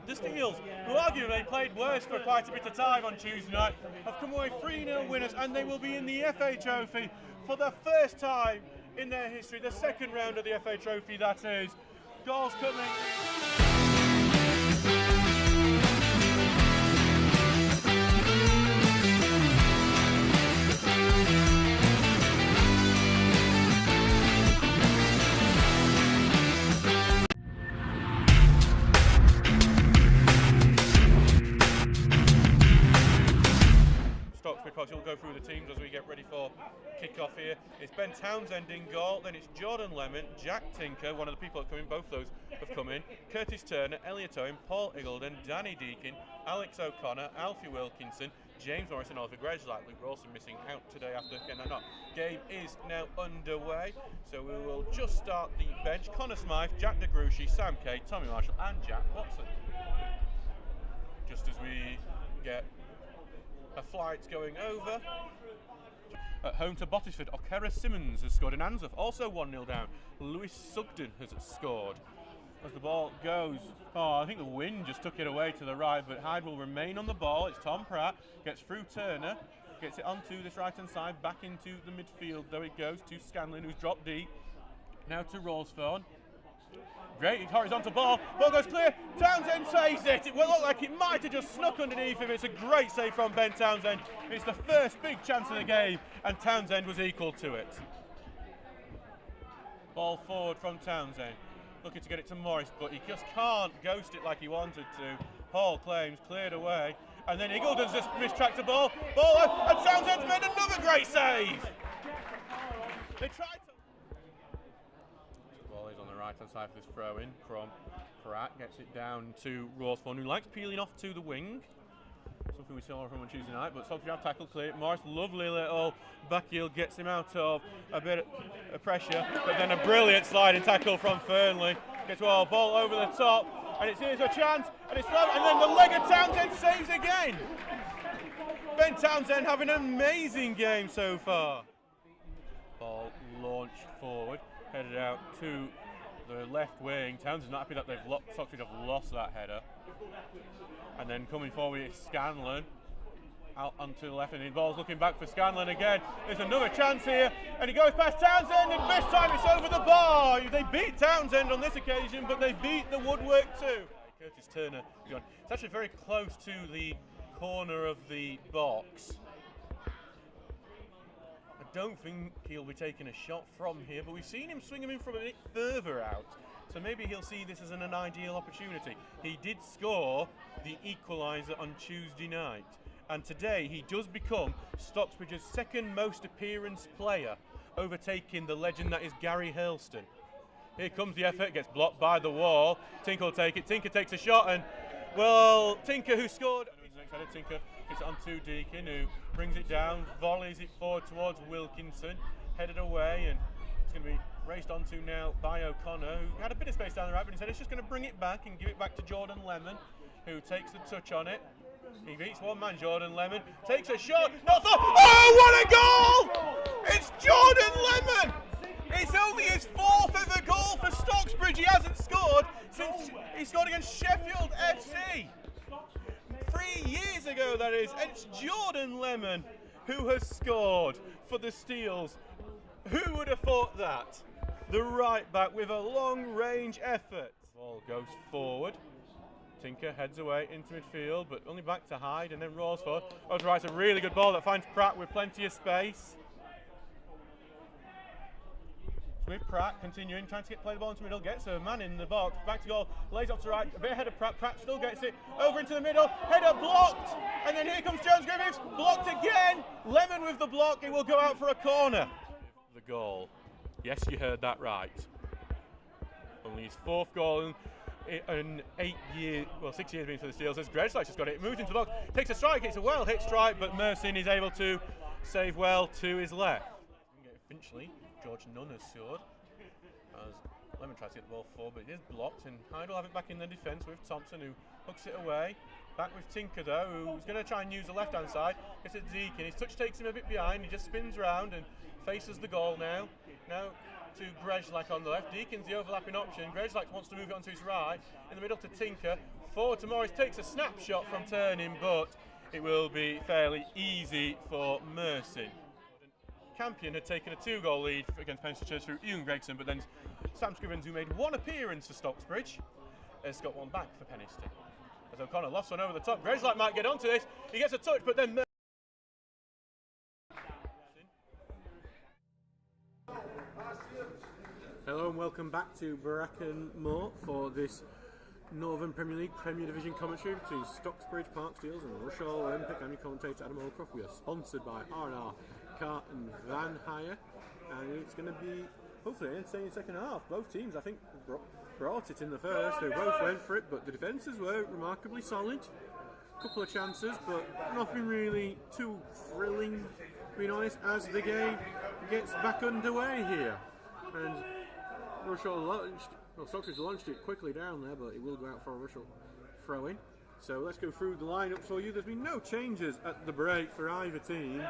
The Steels, who arguably played worse for quite a bit of time on Tuesday night, have come away 3-0 winners, and they will be in the FA Trophy for the first time in their history, the second round of the FA Trophy, that is. Goals coming. Stocksbridge will go through the teams as we get ready for kick-off here. It's Ben Townsend in goal, then it's Jordan Lemon, Jack Tinker, one of the people that come in, both those have come in, Curtis Turner, Elliot Owen, Paul Iggulden, Danny Deakin, Alex O'Connor, Alfie Wilkinson, James Morris and Oliver Gregg-Lightly. We're also missing out today after getting that knock. Game is now underway, so we will just start the bench. Connor Smythe, Jack DeGruchy, Sam Kay, Tommy Marshall and Jack Watson. Just as we get a flight going over. At home to Bottisford, O'Kara Simmons has scored in Answorth, also 1-0 down. Lewis Sugden has scored. As the ball goes, I think the wind just took it away to the right, but Hyde will remain on the ball. It's Tom Pratt, gets through Turner, gets it onto this right-hand side, back into the midfield, though it goes to Scanlon, who's dropped deep. Now to Rawsthorne. Great horizontal ball goes clear, Townsend saves it. It will look like it might have just snuck underneath him. It's a great save from Ben Townsend. It's the first big chance of the game, and Townsend was equal to it. Ball forward from Townsend, looking to get it to Morris, but he just can't ghost it like he wanted to. Hall claims, cleared away, and then Iggulden's just mistracked the ball, and Townsend's made another great save. They tried to... on the right hand side for this throw in from Pratt, gets it down to Rawsthorne, who likes peeling off to the wing, something we saw from on Tuesday night, but Stocksbridge have tackle clear. Morris, lovely little back heel, gets him out of a bit of pressure, but then a brilliant sliding tackle from Fernley, gets ball over the top, and here's a chance, and it's and then the leg of Townsend saves again. Ben Townsend having an amazing game so far. Ball launched forward, headed out to the left wing. Townsend's not happy that Stocksbridge have lost that header. And then coming forward is Scanlon. Out onto the left, and the ball's looking back for Scanlon again. There's another chance here, and he goes past Townsend, and this time it's over the bar. They beat Townsend on this occasion, but they beat the woodwork too. Curtis Turner, it's actually very close to the corner of the box. I don't think he'll be taking a shot from here, but we've seen him swing him in from a bit further out, so maybe he'll see this as an ideal opportunity. He did score the equaliser on Tuesday night, and today he does become Stocksbridge's second most appearance player, overtaking the legend that is Gary Hurlston. Here comes the effort, gets blocked by the wall. Tinker will take it. Tinker takes a shot, and well, Tinker, who scored, Tinker gets it onto Deakin, who brings it down, volleys it forward towards Wilkinson, headed away, and it's going to be raced onto now by O'Connor, who had a bit of space down the right, but instead it's just going to bring it back and give it back to Jordan Lemon, who takes the touch on it. He beats one man, Jordan Lemon, takes a shot, not thought, oh, what a goal! It's Jordan Lemon! It's only his fourth ever goal for Stocksbridge. He hasn't scored since he scored against Sheffield FC. 3 years ago, that is. It's Jordan Lemon who has scored for the Steels. Who would have thought that? The right back with a long range effort. Ball goes forward. Tinker heads away into midfield, but only back to Hyde, and then Rawsthorne. It's a really good ball that finds Pratt with plenty of space. With Pratt continuing, trying to play the ball into the middle, gets a man in the box, back to goal, lays off to right, a bit ahead of Pratt, Pratt still gets it, over into the middle, header blocked, and then here comes Jones Griffiths, blocked again, Lemon with the block, it will go out for a corner. The goal. Yes, you heard that right. Only his 4th goal in 8 years, well, 6 years being for the Steelers. As Greslak's just got it, moves into the box, takes a strike. It's a well-hit strike, but Mersin is able to save well to his left. Finchley, George Nunn has scored. As Lemon tries to get the ball forward, but it is blocked, and Hyde will have it back in the defence with Thompson, who hooks it away. Back with Tinker, though, who's going to try and use the left-hand side. Gets it Deakin. His touch takes him a bit behind. He just spins round and faces the goal now. Now to Greslak on the left. Deakin's the overlapping option. Greslak wants to move it onto his right. In the middle to Tinker. Forward to Morris. Takes a snapshot from turning, but it will be fairly easy for Mersin. Campion had taken a 2-goal lead against Penchurch through Ian Gregson, but then Sam Scrivens, who made 1 appearance for Stocksbridge, has got 1 back for Penistone. As O'Connor lost one over the top. Greslak might get onto this. He gets a touch, but then Hello and welcome back to Bracken Moor for this Northern Premier League Premier Division commentary between Stocksbridge Park Steels and Rushall Olympic. I'm your commentator Adam Allcroft. We are sponsored by R&R Car and Van Hire, and it's going to be hopefully an entertaining second half. Both teams, I think, brought it in the first. They both went for it, but the defences were remarkably solid. Couple of chances, but nothing really too thrilling, being honest, as the game gets back underway here. And Stocksbridge launched it quickly down there, but it will go out for a Rushall throw-in. So let's go through the lineup for you. There's been no changes at the break for either team.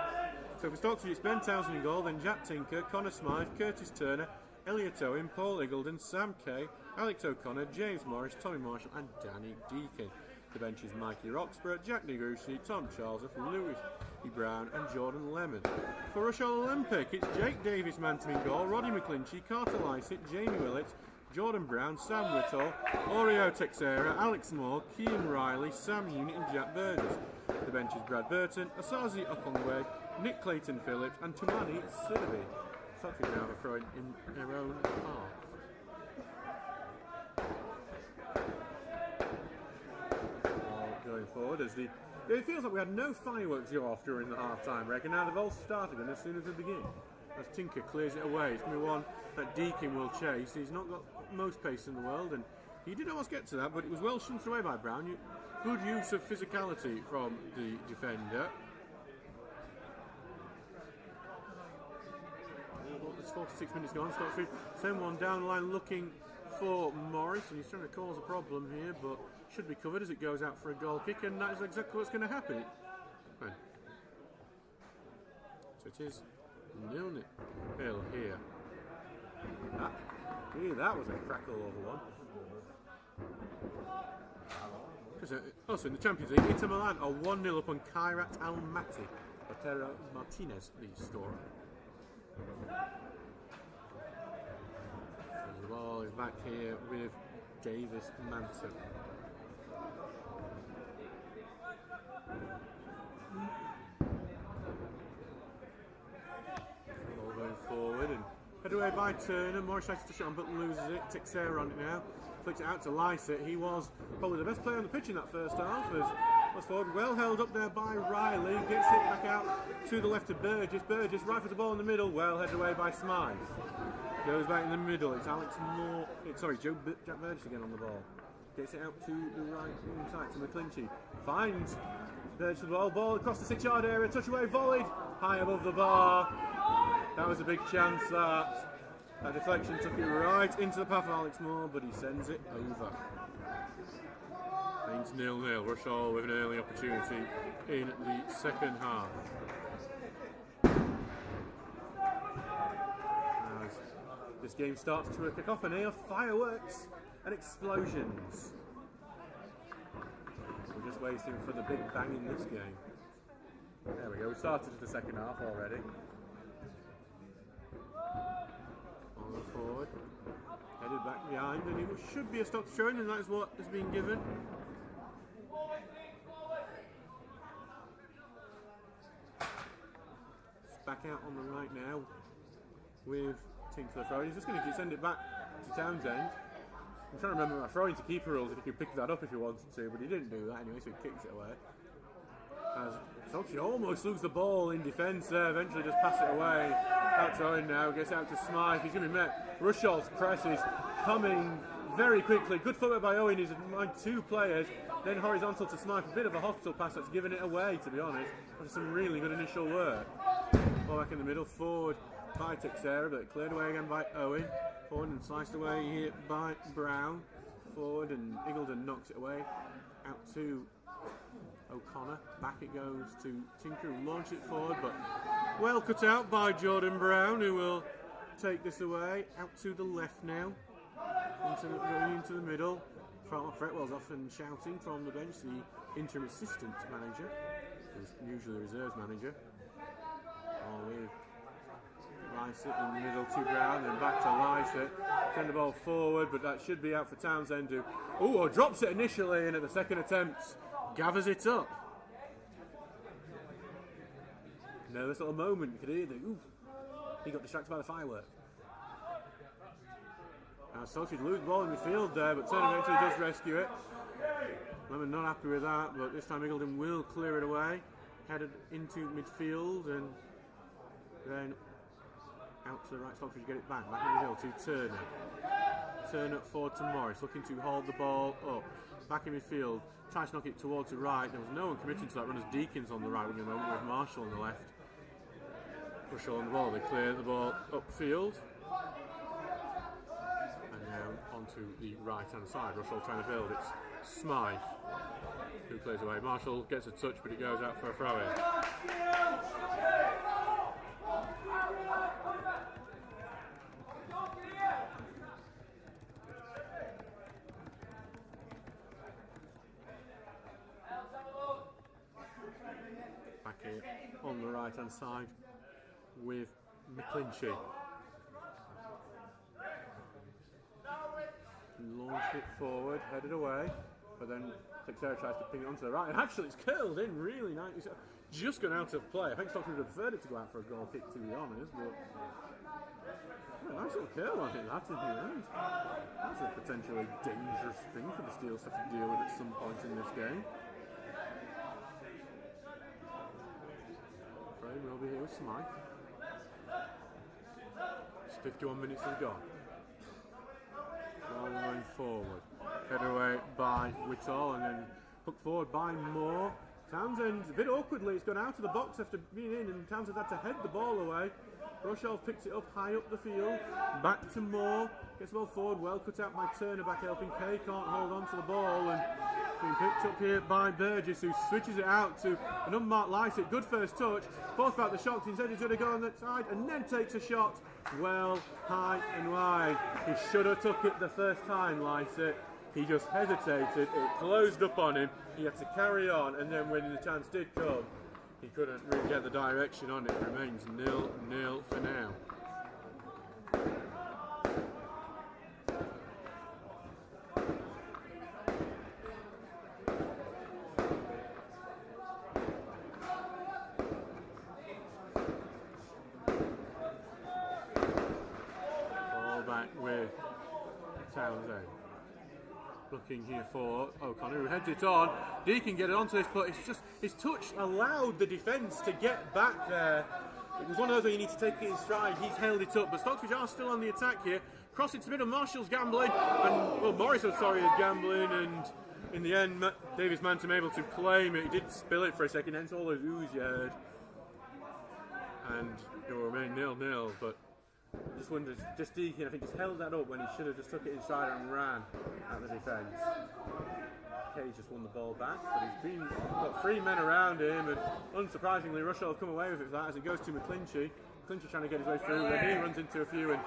So for Stocksbridge, it's Ben Townsend in goal, then Jack Tinker, Connor Smythe, Curtis Turner, Elliot Owen, Paul Iggulden, Sam Kay, Alex O'Connor, James Morris, Tommy Marshall and Danny Deakin. The bench is Mikey Roxburgh, Jack Negrucci, Tom Charles, Lewis E. Brown and Jordan Lemon. For Rushall Olympic, it's Jake Davis Manton in goal, Roddy McClinchy, Carter Lycett, Jamie Willett, Jordan Brown, Sam Whittle, Oreo Texera, Alex Moore, Kean Riley, Sam Unit and Jack Burgess. The bench is Brad Burton, Asazi Okongwe, Nick Clayton Phillips and Tumani Sidibe. Stocksbridge now have a throw in their own half. Going forward as it feels like we had no fireworks go off during the half-time break, and now they've all started again as soon as they begin. As Tinker clears it away, it's going to be one that Deakin will chase. He's not got most pace in the world, and he did almost get to that, but it was well shunted away by Brown. Good use of physicality from the defender. There's 46 minutes gone. Stocksbridge send one down the line looking for Morris, and he's trying to cause a problem here, but should be covered as it goes out for a goal kick, and that is exactly what's going to happen. Right. So it is 0-0 here. That was a crackle over one. Also in the Champions League, Inter Milan are 1-0 up on Kairat Almaty. Otero Martinez, the scorer. The ball is back here with Davis Manson. Ball going forward and head away by Turner. Morris tries to shot on but loses it. Texera on it now. Flicks it out to Lycett. He was probably the best player on the pitch in that first half. As forward, well held up there by Riley. Gets it back out to the left of Burgess. Burgess right for the ball in the middle. Well headed away by Smythe. Goes back in the middle. It's Alex Moore. Jack Burgess again on the ball. Gets it out to the right side to McClinchy. Finds Burgess with the ball across the 6-yard area. Touch away, volleyed high above the bar. That was a big chance. That deflection took it right into the path of Alex Moore, but he sends it over. It's 0-0. Rushall with an early opportunity in the second half. As this game starts to a cacophony of fireworks and explosions. We're just waiting for the big bang in this game. There we go. We started the second half already. On forward, headed back behind, and it should be a stop throw, and that is what has been given. It's back out on the right now with Tinkler throwing. He's just going to send it back to Townsend. I'm trying to remember my throwing to keeper rules if he could pick that up if he wanted to, but he didn't do that anyway, so he kicks it away. As Stocksbridge almost lose the ball in defence there, eventually just pass it away. That's Owen now, gets out to Smythe, he's going to be met. Rushall's press is coming very quickly. Good footwork by Owen, he's mind 2 players. Then horizontal to Smythe, a bit of a hospital pass that's given it away, to be honest. That's some really good initial work. Ball back in the middle, forward by Texera, but cleared away again by Owen. Forward and sliced away here by Brown. Forward and Eagledon knocks it away. Out to O'Connor. Back it goes to Tinker, who launched it forward, but well cut out by Jordan Brown, who will take this away. Out to the left now. Going into the middle. Fretwell's often shouting from the bench, the interim assistant manager, who's usually the reserves manager. With Lysett in the middle to Brown, then back to Lysett. Send the ball forward, but that should be out for Townsend, who drops it initially, and at the second attempt gathers it up. Nervous little moment, you could hear he got distracted by the firework. Now Stocksbridge lose the ball in midfield there, but Turner eventually does rescue it. Lemon not happy with that, but this time Eagledon will clear it away. Headed into midfield, and then out to the right. Stocksbridge get it back in the hill to Turner. Turner forward to Morris, looking to hold the ball up. Back in midfield, tries to knock it towards the right. There was no one committing to that run as Deakins on the right at the moment, with Marshall on the left. Rushall on the ball, they clear the ball upfield. Onto the right hand side. Rushall trying to build. It's Smythe who plays away. Marshall gets a touch, but it goes out for a throw in. Back here on the right hand side with McClinchy. Launched it forward, headed away, but then Texera tries to ping it onto the right, and actually it's curled in really nice. It's just gone out of play. I think Stockton would have preferred it to go out for a goal kick, to be honest, but nice little curl, I think that's in the end. That's a potentially dangerous thing for the Steelers to have to deal with at some point in this game. Afraid we'll be here with Smythe. It's 51 minutes to go. Ball going forward. Head away by Whitall, and then hooked forward by Moore. Townsend, a bit awkwardly, it's gone out of the box after being in, and Townsend had to head the ball away. Rushall picks it up high up the field. Back to Moore. Gets the ball forward, well cut out by Turner, back helping. Kay can't hold on to the ball, and being picked up here by Burgess, who switches it out to an unmarked Lysett. Good first touch. Thought about the shot, instead he's going to go on that side, and then takes a shot. Well, high and wide. He should have took it the first time, Lysett. He just hesitated. It closed up on him. He had to carry on, and then when the chance did come, he couldn't really get the direction on it. It remains 0-0 for now. With Townsend. Looking here for O'Connor, who heads it on. Deacon get it onto this, but it's just his touch allowed the defence to get back there. It was one of those where you need to take it in stride. He's held it up, but Stocksbridge are still on the attack here. Cross it to middle, Marshall's gambling, and Morris is gambling, and in the end, Davis Manton able to claim it. He did spill it for a second, hence all those oohs you heard. And it will remain 0-0, but I just wondered, just Deacon, I think, just held that up when he should have just took it inside and ran at the defence. Kay's just won the ball back, but he's got 3 men around him, and unsurprisingly, Rushall have come away with it for that as it goes to McClinchy. McClinchy trying to get his way through, and he runs into a few, and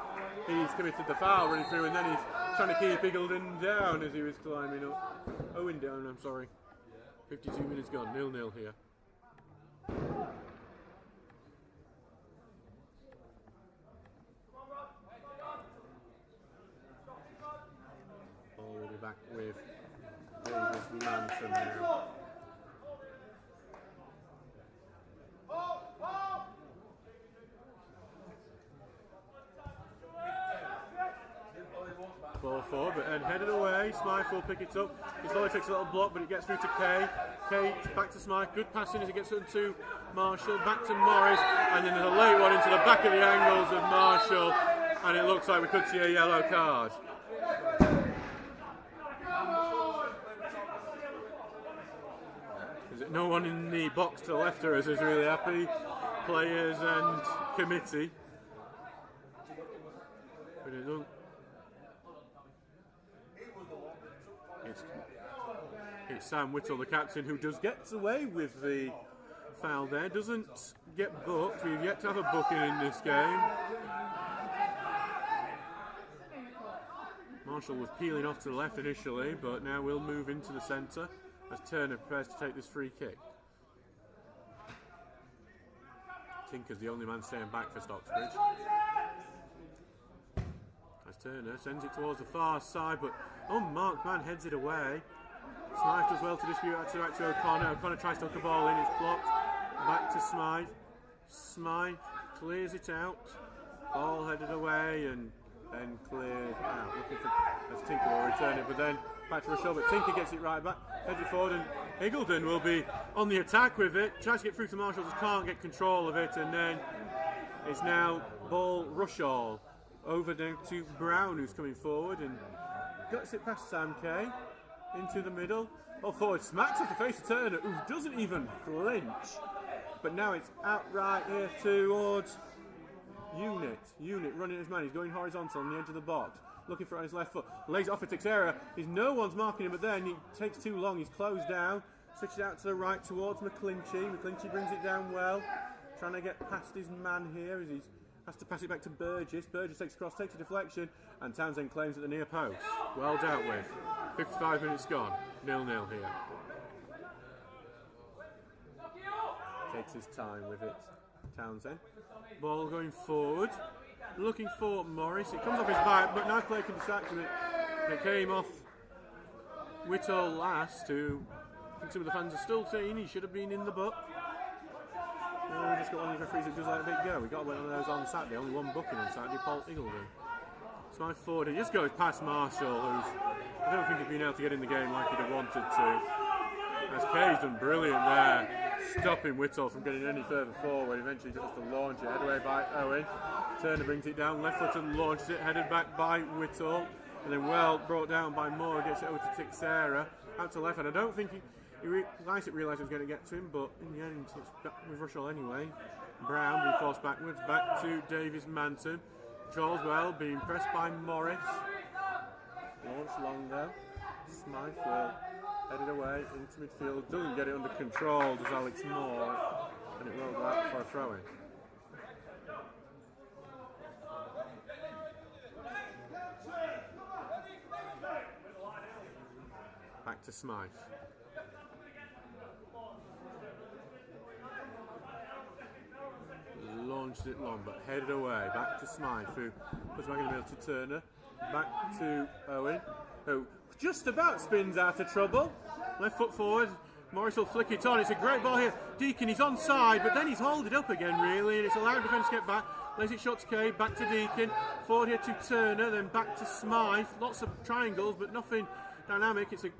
he's committed the foul running through, and then he's trying to keep Eagledon down as he was climbing up. Owen down, I'm sorry. 52 minutes gone, 0-0 here. Already back with Davis Manson now. Ball ball forward, but then headed away. Smythe will pick it up. His volley takes a little block, but it gets through to Kay. Kay back to Smythe. Good passing as it gets into Marshall. Back to Morris, and then there's a late one into the back of the angles of Marshall, and it looks like we could see a yellow card. No one in the box to the left of us is really happy. Players and committee. But it don't. It's Sam Whittle, the captain, who does get away with the foul there. Doesn't get booked. We've yet to have a booking in this game. Marshall was peeling off to the left initially, but now we'll move into the centre as Turner prepares to take this free kick. Tinker's the only man staying back for Stocksbridge. As Turner sends it towards the far side, but unmarked man heads it away. Smythe does well to dispute that to O'Connor. O'Connor tries to hook a ball in, it's blocked. Back to Smythe. Smythe clears it out. Ball headed away and then cleared out. Looking for as Tinker will return it, but then back to Rushall, but Tinker gets it right back. Heads it forward, and Higgledon will be on the attack with it. Tries to get through to Marshall, just can't get control of it, and then it's now ball Rushall. Over down to Brown, who's coming forward and guts it past Sam Kay into the middle. Ball forward, smacks off the face of Turner, who doesn't even flinch. But now it's outright here towards Unit. Unit running his man. He's going horizontal on the edge of the box. Looking for it on his left foot. Lays it off for Teixeira. There's no one's marking him, but then he takes too long. He's closed down. Switches out to the right towards McClinchy. McClinchy brings it down well. Trying to get past his man here as he has to pass it back to Burgess. Burgess takes across, takes a deflection, and Townsend claims at the near post. Well dealt with. 55 minutes gone. 0-0 here. Takes his time with it. Townsend. Ball going forward. Looking for Morris. It comes off his back, but nice play can distract him. It came off Whittle last, who I think some of the fans are still saying he should have been in the book. We just got one of these referees who does like a big go. We got one of those on Saturday, only one booking on Saturday, Paul Higgledon. Smythe forward, he just goes past Marshall, who's I don't think he's been able to get in the game like he'd have wanted to. As Kay's done brilliant there, stopping Whittle from getting any further forward. Eventually just to launch it, head away by Owen. Turner brings it down, left foot and launches it, headed back by Whittle, and then well brought down by Moore, gets it over to Teixeira, out to left, and I don't think he realised it was going to get to him, but in the end it's back with Rushall anyway. Brown being forced backwards, back to Davis Manton. Charles well being pressed by Morris. Launch long though. Smythe will head it away into midfield, doesn't get it under control, does Alex Moore, and it rolled out for a throw in. Back to Smythe. Launched it long, but headed away. Back to Smythe, who puts back in the middle to Turner. Back to Owen, who just about spins out of trouble. Left foot forward. Morris will flick it on. It's a great ball here. Deacon, he's onside, but then he's hauled it up again, really, and it's allowed defence to get back. Lays it short to Kay, back to Deacon. Forward here to Turner, then back to Smythe. Lots of triangles, but nothing dynamic. It's a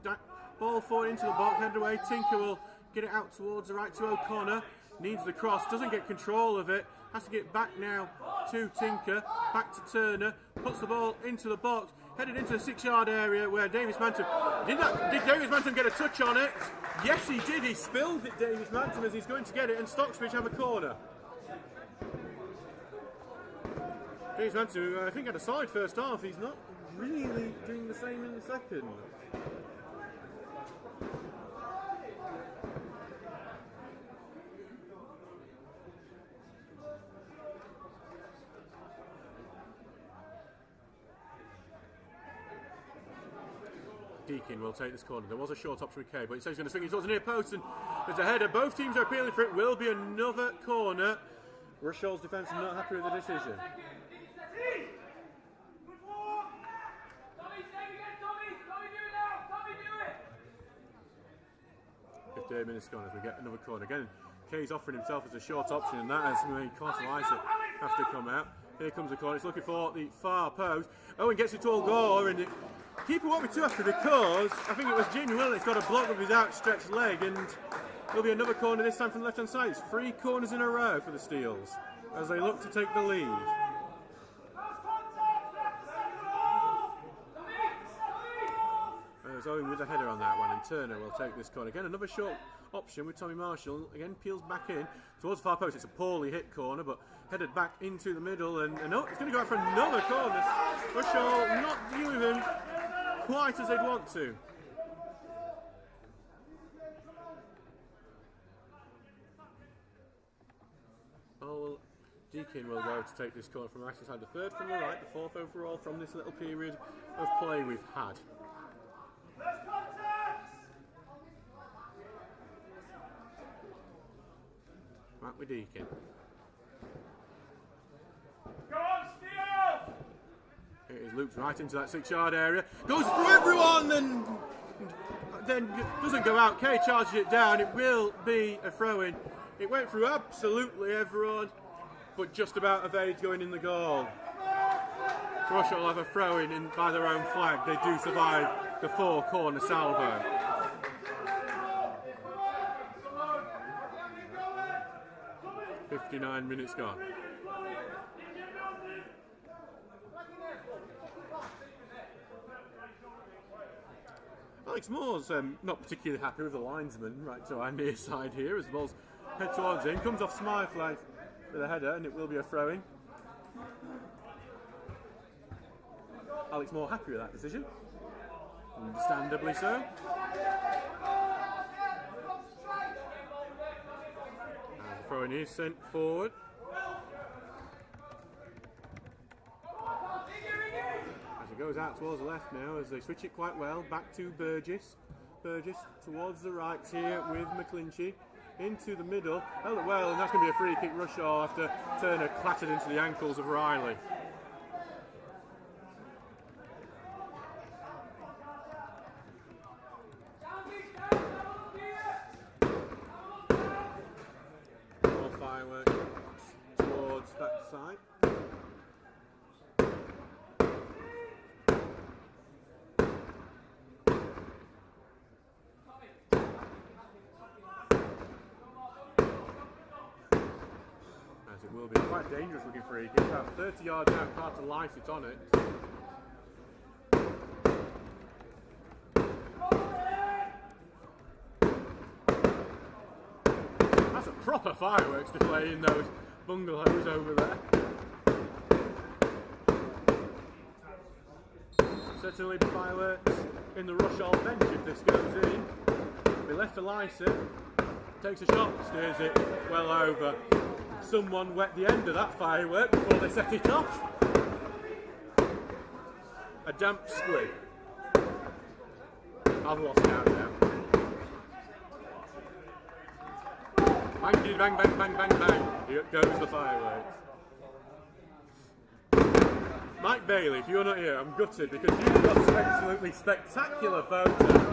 ball forward into the box, headed away. Tinker will get it out towards the right to O'Connor. Needs the cross, doesn't get control of it. Has to get back now to Tinker. Back to Turner. Puts the ball into the box. Headed into the 6-yard area where Davis Manton... Did Davis Manton get a touch on it? Yes, he did. He spilled it, Davis Manton, as he's going to get it, and Stocksbridge have a corner. Davis Manton, who I think had a solid first half, he's not really doing the same in the second. Deakin will take this corner. There was a short option with Kay, but he says he's going to swing it towards the near post, and there's a header. Both teams are appealing for it. Will be another corner. Rushall's defence is not happy with the decision. 58 minutes gone as we get another corner. Again, Kay's offering himself as a short option, and that has made Carson Isaac have to come out. Here comes the corner. It's looking for the far post. Owen gets it to Gore, and keeper won't be too after because I think it was Jamie Willett that's got a block with his outstretched leg, and there'll be another corner this time from the left-hand side. It's 3 corners in a row for the Steels as they look to take the lead. There's Owen with a header on that one, and Turner will take this corner. Again, another short option with Tommy Marshall. Again, peels back in towards the far post. It's a poorly hit corner, but headed back into the middle, and no, it's going to go out for another corner. Rushall not dealing with him quite as they'd want to. Oh, well, Deakin will go to take this corner from the right side. The 3rd from the right, the 4th overall from this little period of play we've had. Back with Deakin. Go on, Steele! It is looped right into that 6-yard area. Goes through everyone and then doesn't go out. Kay charges it down. It will be a throw-in. It went through absolutely everyone, but just about evades going in the goal. Rushall will have a throw-in by their own flag. They do survive the 4-corner salvo. "59 minutes gone." Alex Moore's not particularly happy with the linesman right to our near side here as the ball's head towards him. Comes off Smythe flag with a header, and it will be a throw-in. Alex Moore happy with that decision. Understandably so. As the throw-in is sent forward. As it goes out towards the left now, as they switch it quite well. Back to Burgess. Burgess towards the right here with McClinchy. Into the middle. Held it well, and that's going to be a free kick. Rushall after Turner clattered into the ankles of Riley. Towards that side. As it will be quite dangerous looking free kick. About 30 yards out, Carter lights it on it. That's a proper fireworks display in those bungalows over there. Certainly the fireworks in the Rushall bench if this goes in. Be left to Lysa. Takes a shot, steers it well over. Someone wet the end of that firework before they set it off. A damp squid. I've lost count now. Bang, bang, bang, bang, bang, bang. Here goes the fireworks. Mike Bailey, if you're not here, I'm gutted because you've got some absolutely spectacular photos.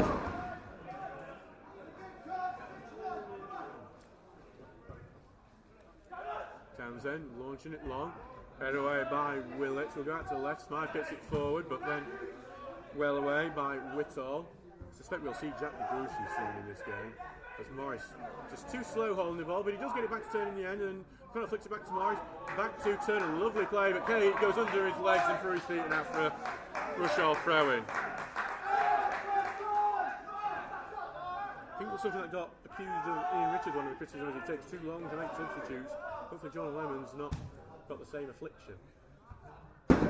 Townsend launching it long. Head away by Willett. We'll go out to the left. Smythe gets it forward, but then well away by Whittall. I suspect we'll see Jack DeGruchy soon in this game. As Morris just too slow holding the ball, but he does get it back to Turner in the end, and kind of flicks it back to Morris. Back to Turner. Lovely play, but Kelly goes under his legs and through his feet and out for a Rushall throw-in. I think it was something that got accused of Ian Richards, one of the criticisms, it takes too long to make substitutes. Hopefully John Lemon's not got the same affliction. Okay,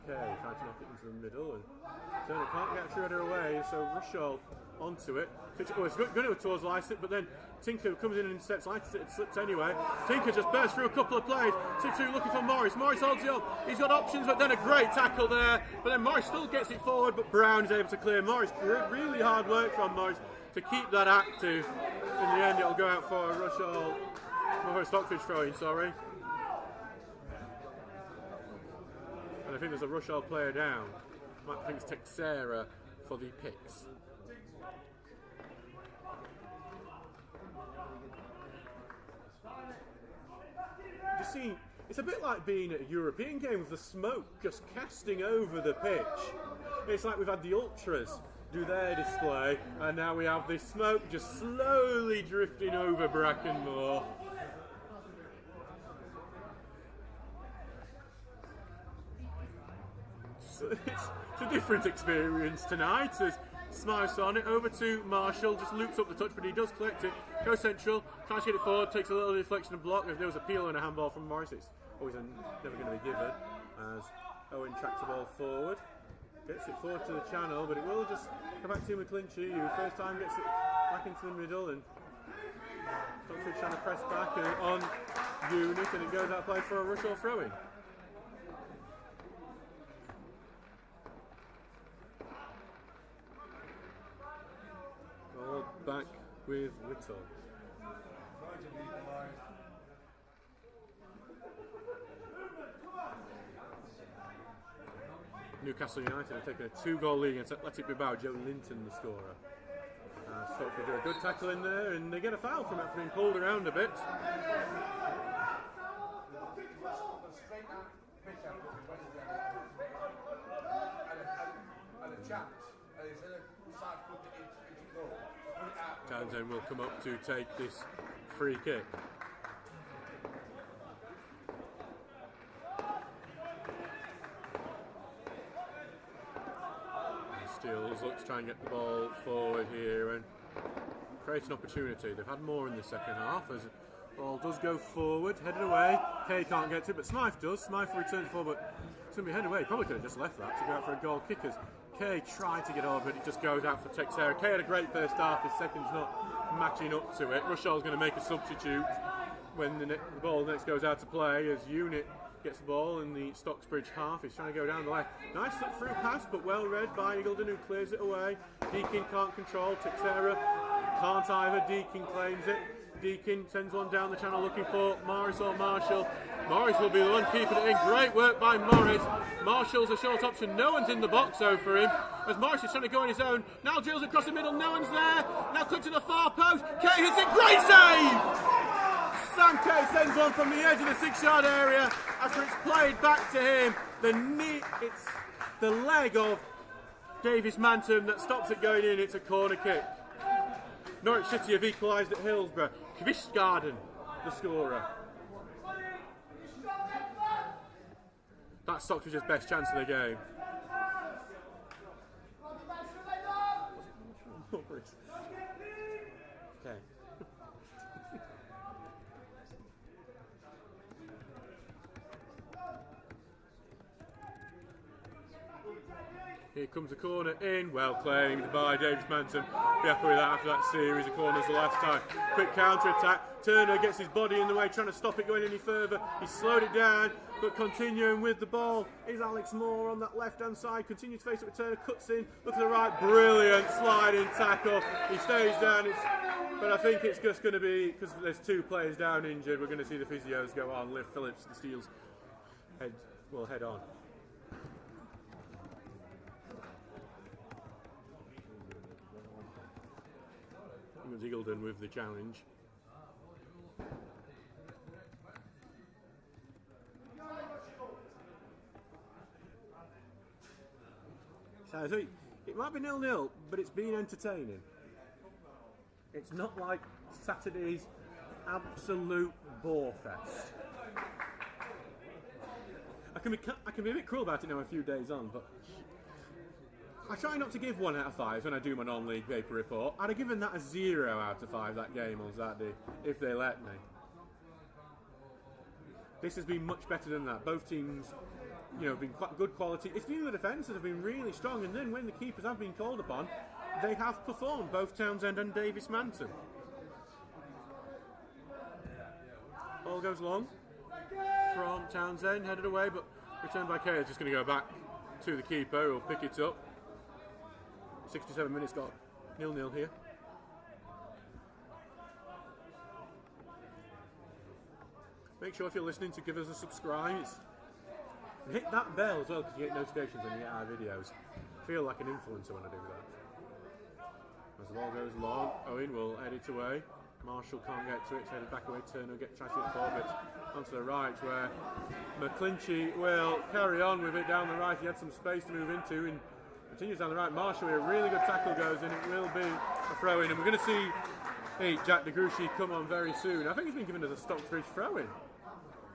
trying to knock it into the middle, and Turner can't get a true header away, so Rushall onto it. Oh, it's going to go towards Lycett, but then Tinker comes in and intercepts Lycett. It slips anyway. Tinker just bursts through a couple of plays. 6-2 looking for Morris. Morris holds it up. He's got options, but then a great tackle there. But then Morris still gets it forward, but Brown is able to clear. Morris, really hard work from Morris to keep that active. In the end, it'll go out for Rushall. For a Stocksbridge throw-in, sorry. And I think there's a Rushall player down. I think it's Texera for the picks. Just seeing It's a bit like being at a European game with the smoke just casting over the pitch. It's like we've had the Ultras do their display, and now we have this smoke just slowly drifting over Brackenmore. So it's a different experience tonight as Smyth's on it, over to Marshall, just loops up the touch, but he does collect it, goes central, tries to get it forward, takes a little deflection and block. If there was a peel and a handball from Morris, it's always never going to be given, as Owen tracks the ball forward, gets it forward to the channel, but it will just come back to McClinchy, who first time gets it back into the middle, and Stocksbridge trying to press back on Unit, and it goes out play for a Rushall throw-in. Back with Whittle. Newcastle United have taken a 2-goal lead against Athletic Bilbao. Joe Linton, the scorer. Stockford do a good tackle in there, and they get a foul from after being pulled around a bit. Townsend will come up to take this free kick. Steels look to try and get the ball forward here and create an opportunity. They've had more in the second half as the ball does go forward, headed away. Kay can't get to it, but Smythe does. Smythe returns forward, but it's going to be headed away. Probably could have just left that to go out for a goal kickers. Kay tried to get over, but it just goes out for Texera. Kay had a great first half, his second's not matching up to it. Rushall's going to make a substitute when the ball next goes out to play as Unit gets the ball in the Stocksbridge half. He's trying to go down the left. Nice slip through pass, but well read by Eagledon, who clears it away. Deakin can't control. Texera can't either. Deakin claims it. Deakin sends one down the channel looking for Morris or Marshall. Morris will be the one keeping it in. Great work by Morris. Marshall's a short option. No one's in the box though for him. As Morris is trying to go on his own. Now drills across the middle. No one's there. Now cut to the far post. Kay hits it. Great save! Sam Kay sends one from the edge of the 6-yard area after it's played back to him. It's the leg of Davis Manton that stops it going in. It's a corner kick. Norwich City have equalised at Hillsborough. Kvistgarden, the scorer. That's Stocksbridge's best chance of the game. Okay. Here comes the corner in, well claimed by Davis Manton. Be happy with that after that series of corners the last time. Quick counter attack. Turner gets his body in the way, trying to stop it going any further. He's slowed it down, but continuing with the ball is Alex Moore on that left hand side. Continues to face it with Turner, cuts in, look to the right, brilliant sliding tackle. He stays down, but I think it's just going to be, because there's 2 players down injured, we're going to see the physios go on. Liv Phillips, the Steels, head on. Eagledon with the challenge. So I think it might be 0-0, but it's been entertaining. It's not like Saturday's absolute bore fest. I can be a bit cruel about it now a few days on, but I try not to give 1 out of 5 when I do my non-league paper report. I'd have given that a 0 out of 5, that game on Saturday, if they let me. This has been much better than that. Both teams, have been quite good quality. It's been the defences have been really strong, and then when the keepers have been called upon, they have performed, both Townsend and Davis Manton. Ball goes long from Townsend, headed away, but returned by Kay. Just going to go back to the keeper, who'll pick it up. 67 minutes got 0-0 here. Make sure if you're listening to give us a subscribe. And hit that bell as well, because you get notifications when you get our videos. I feel like an influencer when I do that. As the ball goes long, Owen will head it away. Marshall can't get to it, so headed back away. Turner tries to get forward onto the right, where McClinchy will carry on with it down the right. He had some space to move into and continues down the right. Marshall, a really good tackle goes in. It will be a throw in, and we're going to see Jack DeGruchy come on very soon. I think he's been given as a Stocksbridge throw in,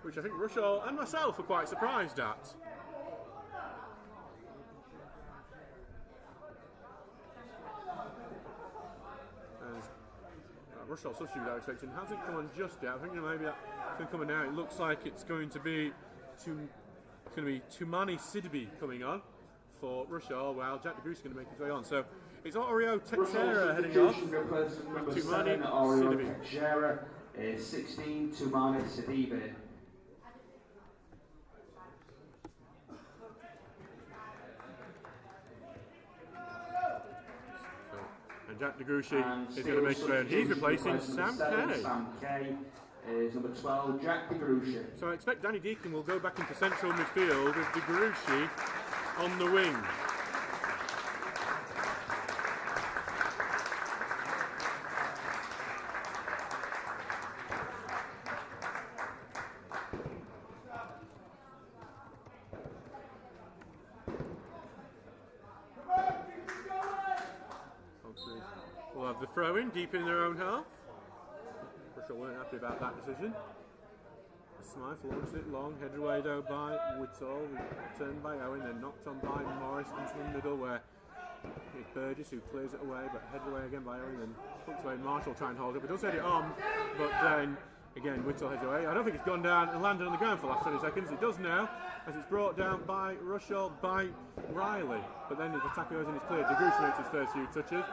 which I think Rushall and myself are quite surprised at. Rushall substitute I was expecting hasn't come on just yet. I think maybe that's going to come on now. It looks like it's going to be Tumani Sidibé coming on for Rushall, while Jack DeGruchy is going to make his way on. So it's Oreo Texera heading off with Tumani Sidibé. Texera is 16, Tumani Sidibé. And Jack DeGruchy is going to make his way on. He's replacing Sam Kay. Sam Kay is number 12, Jack DeGruchy. So I expect Danny Deacon will go back into central midfield with DeGruchy on the wing. We'll have the throw in deep in their own half. Rushall weren't happy about that decision. Smythe launched it long, headed away though by Whittle, turned by Owen, then knocked on by Morris into the middle where it's Burgess who clears it away, but headed away again by Owen, then hooked away. Marshall trying to hold it, but does head it on, but then again Whittle heads away. I don't think it's gone down and landed on the ground for the last 20 seconds. It does now, as it's brought down by Rushall, by Riley, but then the tackle goes and it's cleared. DeGruchy makes his first few touches.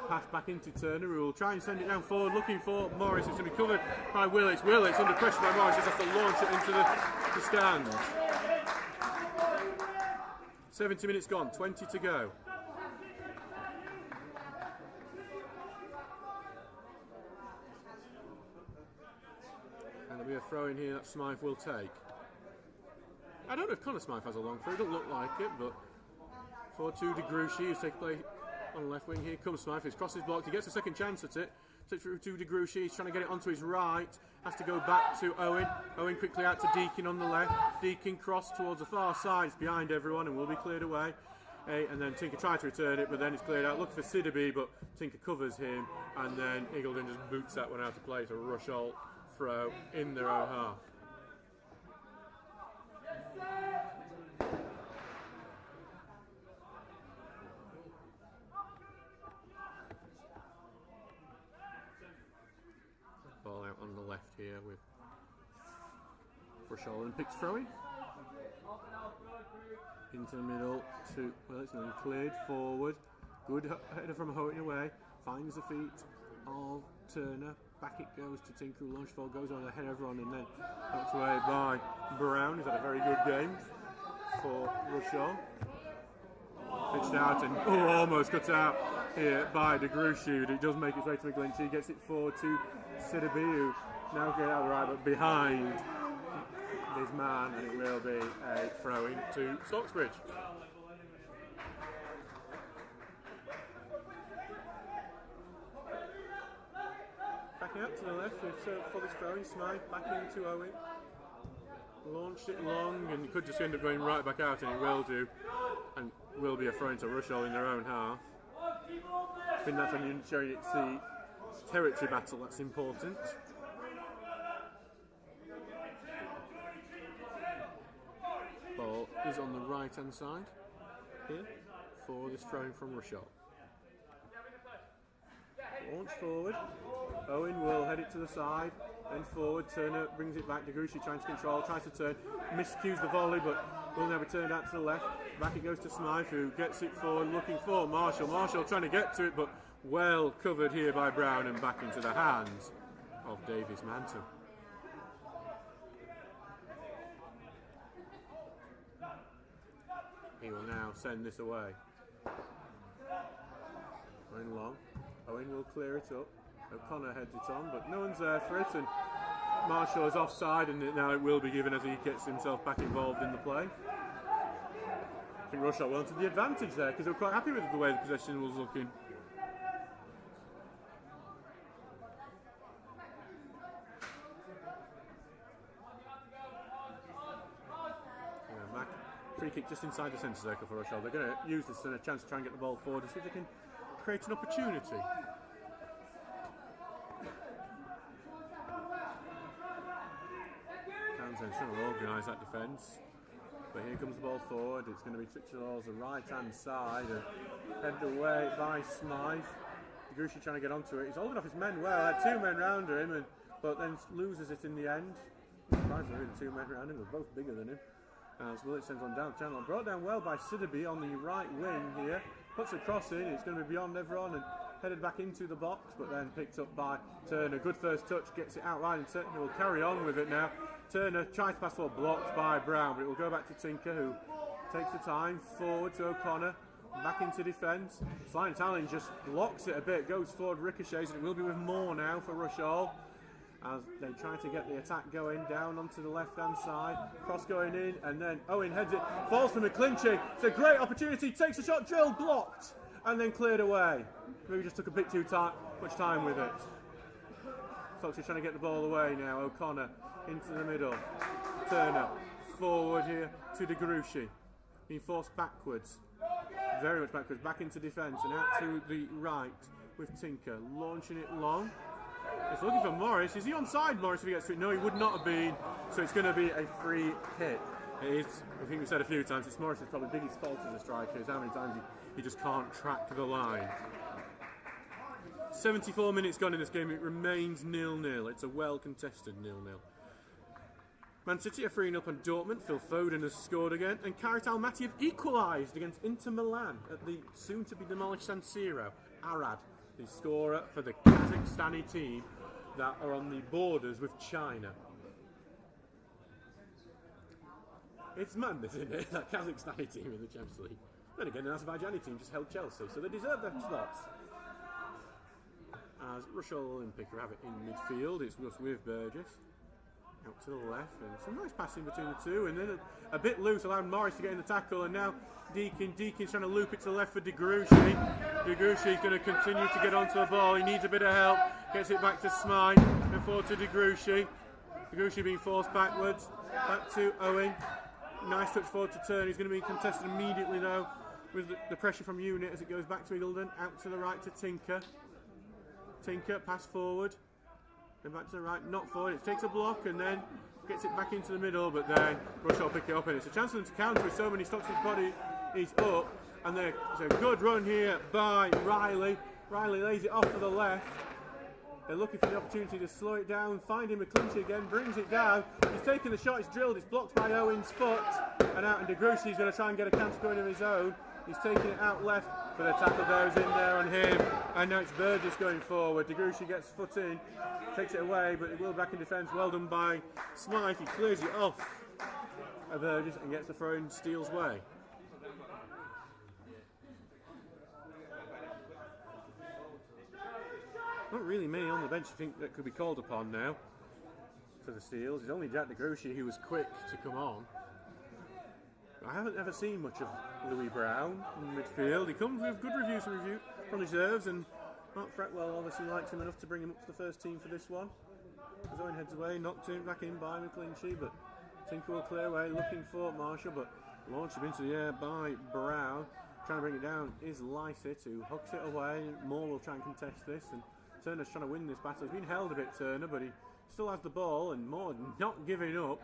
Pass back into Turner, who will try and send it down forward, looking for Morris. It's going to be covered by Willits. Willits under pressure by Morris, just has to launch it into the stands. 70 minutes gone, 20 to go. And there'll be a throw in here that Smythe will take. I don't know if Connor Smythe has a long throw, it doesn't look like it, but 4-2 DeGruchy, who's taking play on the left wing. Here comes Smythe, he's crossed his block, he gets a second chance at it. Takes through to DeGruchy, he's trying to get it onto his right, has to go back to Owen. Owen quickly out to Deacon on the left. Deacon cross towards the far side, it's behind everyone and will be cleared away. And then Tinker tried to return it, but then it's cleared out. Looking for Sidibé, but Tinker covers him, and then Eagledon just boots that one out of play. So Rushall throw in their own half. Ball out on the left here with Rushall and picks throwing into the middle to, well, it's now cleared forward. Good header from Houghton away, finds the feet of Turner. Back it goes to Tinker, who launch ball goes on ahead of everyone and then knocked away by Brown, who's had a very good game for Rushall. Pitched out and almost cut out here by DeGruchy. It does make its way to McGlinchey. He gets it forward to Sidibé, who now get out of the right, but behind his man, and it will be a throw in to Stocksbridge. Backing out to the left for this throw in, Smythe back into Owen. Launched it long and could just end up going right back out, and it will do, and will be a throw into Rushall in their own half. I think that's when you're showing it's the territory battle that's important. Ball is on the right hand side here for this throw in from Rushall. Launch forward. Owen will head it to the side and forward. Turner brings it back. DeGruchy trying to control, tries to turn, miscues the volley, but will now be turned out to the left. Back it goes to Smythe, who gets it forward, looking for Marshall. Marshall trying to get to it, but well covered here by Brown and back into the hands of Davies Manton. He will now send this away. Going long. Owen will clear it up. O'Connor heads it on, but no one's there for it, and Marshall is offside, and now it will be given as he gets himself back involved in the play. I think Rushall wanted the advantage there because they were quite happy with the way the possession was looking. free kick just inside the centre circle for Rushall. They're going to use this as a chance to try and get the ball forward and see if they can create an opportunity. Townsend's trying to organise that defence. But here comes the ball forward. It's going to be touched towards the right-hand side and headed away by Smythe. DeGruchy trying to get onto it. He's holding off his men well. Had 2 men round him, but then loses it in the end. Surprisingly, the 2 men round him were both bigger than him. As Willett sends one down the channel. Brought down well by Siderby on the right wing here. Puts a cross in. It's going to be beyond everyone and headed back into the box, but then picked up by Turner. Good first touch, gets it out right, and Turner will carry on with it now. Turner tries to pass forward, blocked by Brown, but it will go back to Tinker, who takes the time forward to O'Connor, back into defence. Sliding Talon just blocks it a bit, goes forward, ricochets, and it will be with more now for Rushall as they try to get the attack going down onto the left-hand side. Cross going in, and then Owen heads it, falls for McClinchy. It's a great opportunity, takes a shot, drilled, blocked, and then cleared away. Maybe just took a bit too much time with it. Stocksbridge trying to get the ball away now. O'Connor into the middle. Turner forward here to DeGruchy. Being forced backwards. Very much backwards. Back into defence and out to the right with Tinker. Launching it long. It's looking for Morris. Is he onside, Morris, if he gets to it? No, he would not have been. So it's going to be a free kick. It is, I think we said a few times, it's Morris's probably biggest fault as a striker is how many times he just can't track the line. 74 minutes gone in this game, it remains 0-0. It's a well-contested 0-0. Man City are 3-0 on Dortmund. Phil Foden has scored again, and Kairat Almaty have equalised against Inter Milan at the soon-to-be-demolished San Siro. Arad, the scorer for the Kazakhstani team that are on the borders with China. It's madness, isn't it? That Kazakhstani team in the Champions League. Then again, an Azerbaijani team just held Chelsea, so they deserve their spots. As Rushall and Picker have it in midfield, it's just with Burgess. Out to the left, and some nice passing between the two, and then a bit loose, allowed Morris to get in the tackle, and now Deakin's trying to loop it to the left for DeGruchy. DeGruchy's going to continue to get onto the ball, he needs a bit of help, gets it back to Smythe, and forward to DeGruchy. DeGruchy being forced backwards, back to Owen. Nice touch forward to Turner, he's going to be contested immediately though, with the pressure from Unit as it goes back to Eagledon, out to the right to Tinker. Tinker, pass forward. Then back to the right, not forward, it takes a block and then gets it back into the middle, but then Rushall pick it up, and it's a chance for them to counter with so many Stocksbridge body is up, and there's a good run here by Riley. Riley lays it off to the left. They're looking for the opportunity to slow it down, finding McClinchy again, brings it down. He's taking the shot, it's drilled, it's blocked by Owen's foot, and out, and DeGruchy's going to try and get a counter going of his own. He's taking it out left, but a tackle goes in there on him, and now it's Burgess going forward. DeGruchy gets foot in, takes it away, but it will back in defence. Well done by Smythe. He clears it off of Burgess and gets the throw in Steele's way. Not really many on the bench I think that could be called upon now for the Steels. It's only Jack DeGruchy who was quick to come on. I haven't ever seen much of Louis Brown in midfield. He comes with good reviews from reserves, and Mark Fretwell obviously likes him enough to bring him up to the first team for this one. As Owen heads away, knocked him back in by McClinchy, but Tinker will clear away, looking for Marshall, but launched him into the air by Brown. Trying to bring it down is Lycett, who hooks it away. Moore will try and contest this, and Turner's trying to win this battle. He's been held a bit, Turner, but he still has the ball, and Moore not giving up.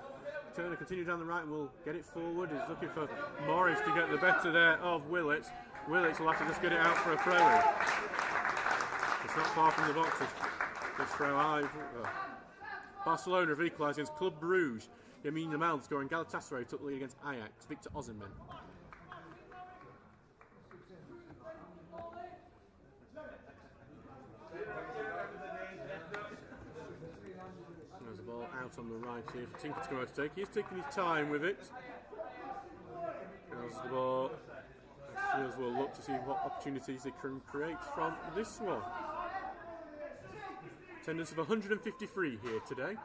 Turner continues down the right and will get it forward. He's looking for Morris to get the better there of Willett. Willett will have to just get it out for a throw-in. It's not far from the boxes. This throw Barcelona have equalised against Club Bruges. Yamin Yamal scoring. Galatasaray took the lead against Ajax. Victor Osimhen. There's a ball out on the right here for Tinker to come out to take. He's taking his time with it. There's the ball. Steels will look to see what opportunities they can create from this one. Attendance of 153 here today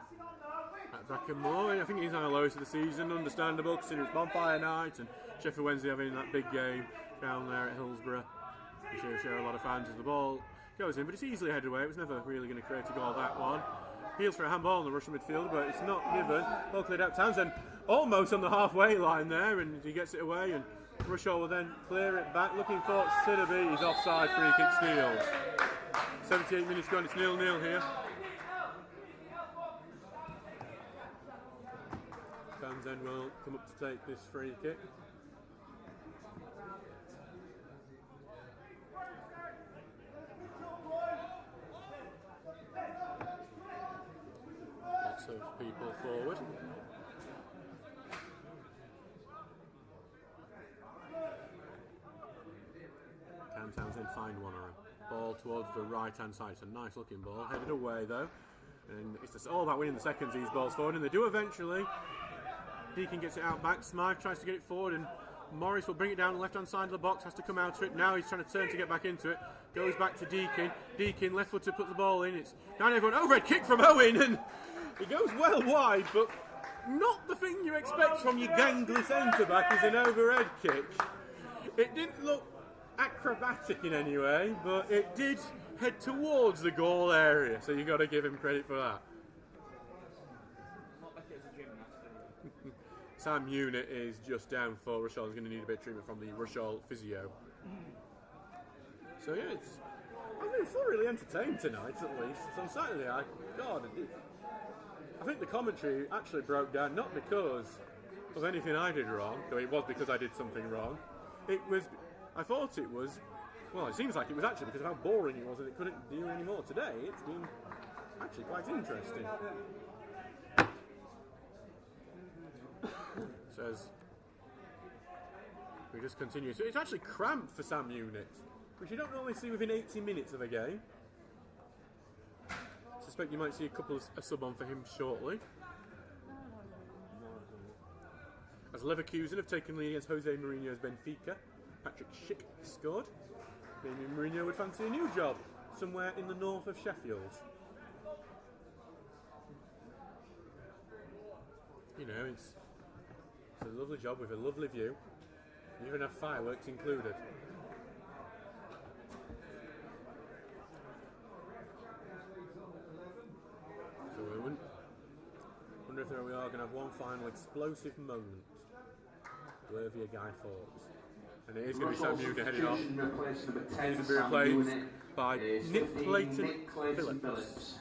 at Brackenmore. I think he's our lowest of the season, understandable considering it's bonfire night and Sheffield Wednesday having that big game down there at Hillsborough. We share a lot of fans as the ball goes in, but it's easily headed away. It was never really going to create a goal, that one. Heels for a handball on the Russian midfield, but it's not given. Ball cleared out. Townsend almost on the halfway line there, and he gets it away, and Rushall will then clear it back, looking for Sidibe. He's offside, free kick steals. 78 minutes gone, it's 0-0 here. Townsend will come up to take this free kick. Lots of people forward. Can Townsend find one on him? Ball towards the right hand side. It's a nice looking ball, headed away though. And it's just all about winning the seconds, these balls forward, and they do eventually. Deakin gets it out back, Smythe tries to get it forward, and Morris will bring it down the left hand side of the box, has to come out to it. Now he's trying to turn to get back into it. Goes back to Deakin. Deakin left foot to put the ball in. It's down everyone. Overhead kick from Owen, and it goes well wide, but not the thing you expect from your gangly centre back is an overhead kick. It didn't look acrobatic in any way, but it did head towards the goal area, so you got to give him credit for that. Sam Unit is just down for Rushall. He's going to need a bit of treatment from the Rushall physio. So yeah, I've been thoroughly entertained tonight, at least. So on Saturday, I think the commentary actually broke down, not because of anything I did wrong, though it was because I did something wrong. I thought it was, well, it seems like it was actually because of how boring it was and it couldn't do any more. Today, it's been actually quite interesting. Says we just continue. So it's actually cramped for Sam Unit, which you don't normally see within 80 minutes of a game. Suspect you might see a sub on for him shortly. As Leverkusen have taken lead against Jose Mourinho's Benfica, Patrick Schick scored. Maybe Mourinho would fancy a new job somewhere in the north of Sheffield. You know, it's a lovely job with a lovely view. You even have fireworks included. So we wonder if we are going to have one final explosive moment worthy of Guy Fawkes. And it is going to be Sam Unit headed off. He's going to be replaced by Nick Clayton Phillips.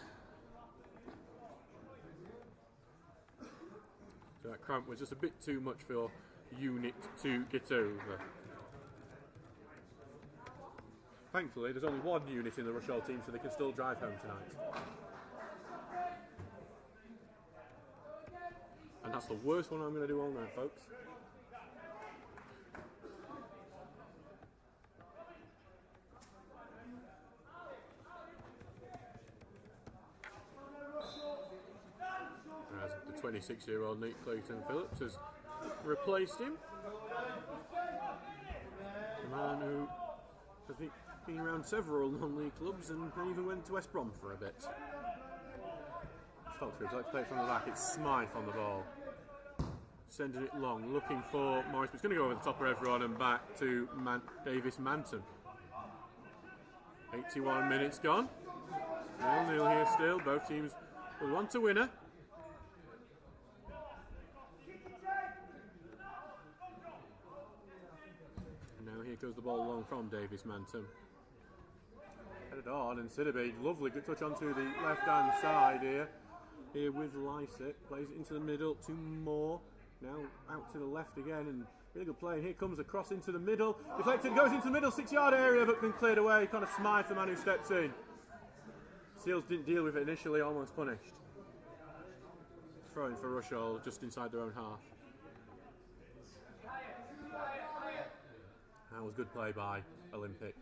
So that cramp was just a bit too much for Unit to get over. Thankfully, there's only one unit in the Rushall team, so they can still drive home tonight. And that's the worst one I'm going to do all night, folks. As the 26-year-old Nick Clayton Phillips has replaced him. The man who has been around several non-league clubs and even went to West Brom for a bit. Stocksbridge like to play it from the back. It's Smythe on the ball. Sending it long, looking for Morris, but it's going to go over the top of everyone and back to Davis Manton. 81 minutes gone. 0-0 here still. Both teams will want a winner. And now here goes the ball along from Davis Manton. Headed on, and Sidibe, lovely good touch onto the left-hand side here. Here with Lycett, plays it into the middle to Moore. Now out to the left again, and really good play. And here comes a cross into the middle. Deflected, goes into the middle, 6-yard area, but can cleared away. Kind of Smythe, the man who steps in. Seals didn't deal with it initially, almost punished. Throwing for Rushall just inside their own half. That was good play by Olympic.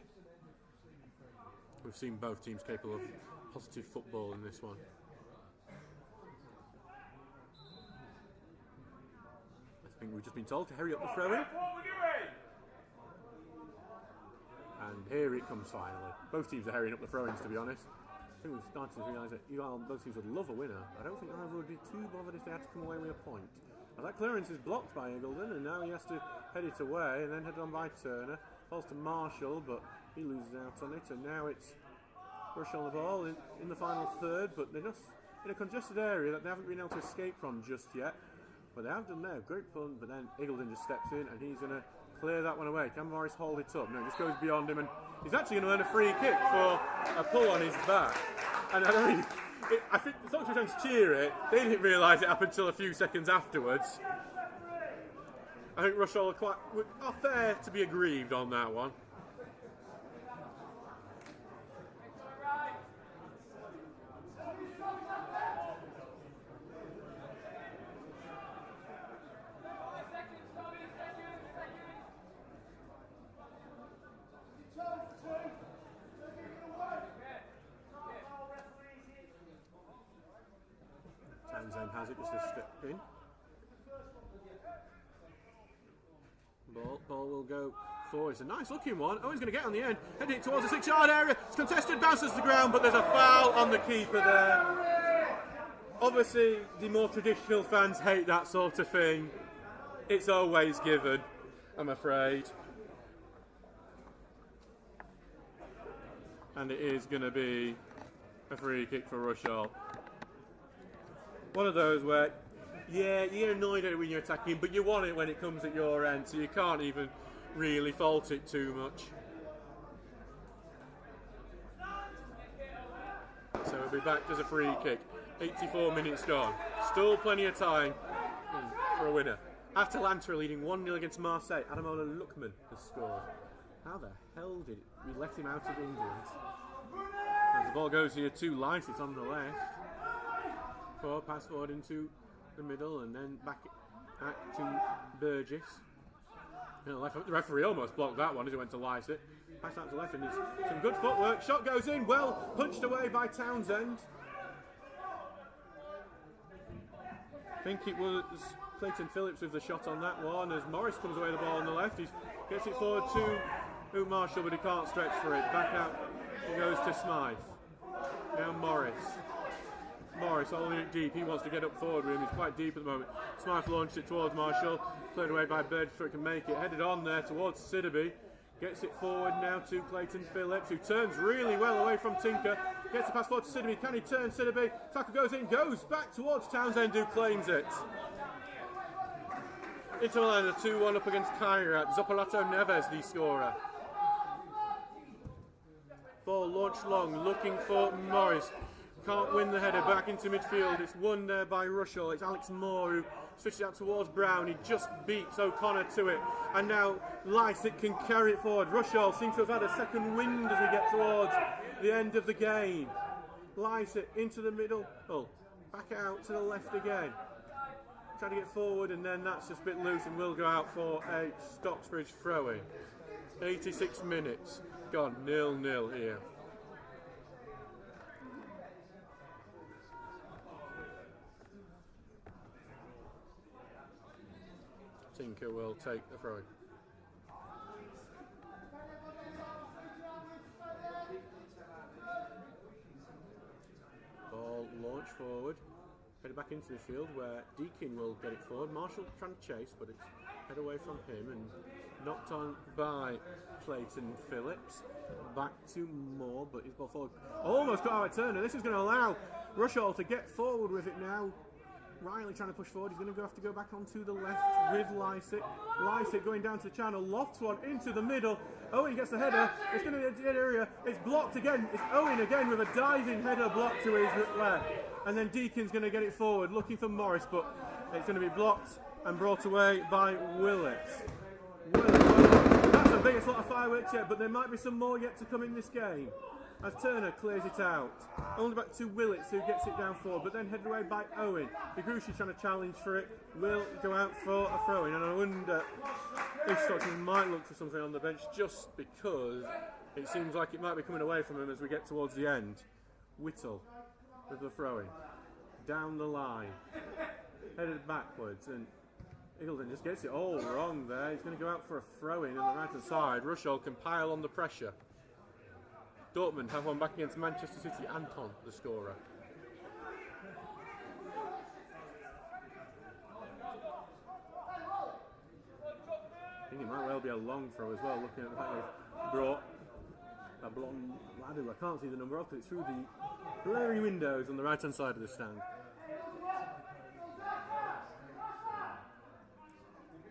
We've seen both teams capable of positive football in this one. I think we've just been told to hurry up the throw-in. And here it comes finally. Both teams are hurrying up the throw-ins, to be honest. I think we've started to realise that both teams would love a winner. I don't think either would be too bothered if they had to come away with a point. Now that clearance is blocked by Eagledon, and now he has to head it away and then head on by Turner. Falls to Marshall, but he loses out on it, and now it's Rush on the ball in the final third, but they're just in a congested area that they haven't been able to escape from just yet. But they have done there. Great punt, but then Eagledon just steps in and he's going to clear that one away. Can Morris hold it up? No, it just goes beyond him and he's actually going to earn a free kick for a pull on his back. And I think the Stocksbridge fans cheer it. They didn't realise it happened until a few seconds afterwards. I think Rushall are fair to be aggrieved on that one. Townsend has it, just a step in. Ball will go forward. It's a nice looking one. Owen's going to get on the end. Heading it towards the 6-yard area. It's contested, bounces to the ground, but there's a foul on the keeper there. Obviously, the more traditional fans hate that sort of thing. It's always given, I'm afraid. And it is going to be a free kick for Rushall. One of those where, yeah, you're annoyed at it when you're attacking, but you want it when it comes at your end, so you can't even really fault it too much. So it'll be back as a free kick. 84 minutes gone. Still plenty of time for a winner. Atalanta leading 1-0 against Marseille. Adam Allcroft has scored. How the hell did we let him out of England? As the ball goes here to Lice, it's on the left. Pass forward into the middle and then back to Burgess. The referee almost blocked that one as he went to Lice it. Pass out to left and there's some good footwork. Shot goes in, well punched away by Townsend. I think it was Clayton Phillips with the shot on that one as Morris comes away the ball on the left. He gets it forward to Marshall, but he can't stretch for it. Back out he goes to Smythe. Now Morris holding it deep. He wants to get up forward with him. He's quite deep at the moment. Smythe launched it towards Marshall. Played away by Bird so he can make it. Headed on there towards Sidibe. Gets it forward now to Clayton Phillips, who turns really well away from Tinker. Gets the pass forward to Sidibe. Can he turn Sidibe? Tackle goes in, goes back towards Townsend, who claims it. Inter Milan, a 2-1 up against Kyrat. Zaparato Neves, the scorer. Ball launched long, looking for Morris. Can't win the header, back into midfield. It's won there by Rushall. It's Alex Moore who switches out towards Brown. He just beats O'Connor to it. And now Lycett can carry it forward. Rushall seems to have had a second wind as we get towards the end of the game. Lycett into the middle. Oh, back out to the left again. Trying to get forward and then that's just a bit loose and will go out for a Stocksbridge throw-in. 86 minutes. Gone 0-0 here. Tinker will take the throw-in. Ball launched forward. Headed back into the field where Deakin will get it forward. Marshall trying to chase, but it's head away from him and knocked on by Clayton Phillips. Back to Moore, but his ball forward. Almost got out of Turner. This is going to allow Rushall to get forward with it now. Riley trying to push forward. He's going to have to go back onto the left with Lycett. Lycett going down to the channel. Lofts one into the middle. Owen gets the header. It's going to be a dead area. It's blocked again. It's Owen again with a diving header blocked to his left. And then Deakin's going to get it forward, looking for Morris, but it's going to be blocked and brought away by Willett. That's the biggest lot of fireworks yet, but there might be some more yet to come in this game. As Turner clears it out. Only back to Willits who gets it down forward, but then headed away by Owen. Higuchi trying to challenge for it. Will go out for a throw-in, and I wonder if Stockton might look for something on the bench just because it seems like it might be coming away from him as we get towards the end. Whittle with the throw-in. Down the line. Headed backwards, and Eagledon just gets it all wrong there. He's going to go out for a throw-in on the right-hand side. Rushall can pile on the pressure. Dortmund have one back against Manchester City. Anton, the scorer. I think it might well be a long throw as well, looking at the fact they've brought a blonde lad who I can't see the number of, but it's through the blurry windows on the right-hand side of the stand.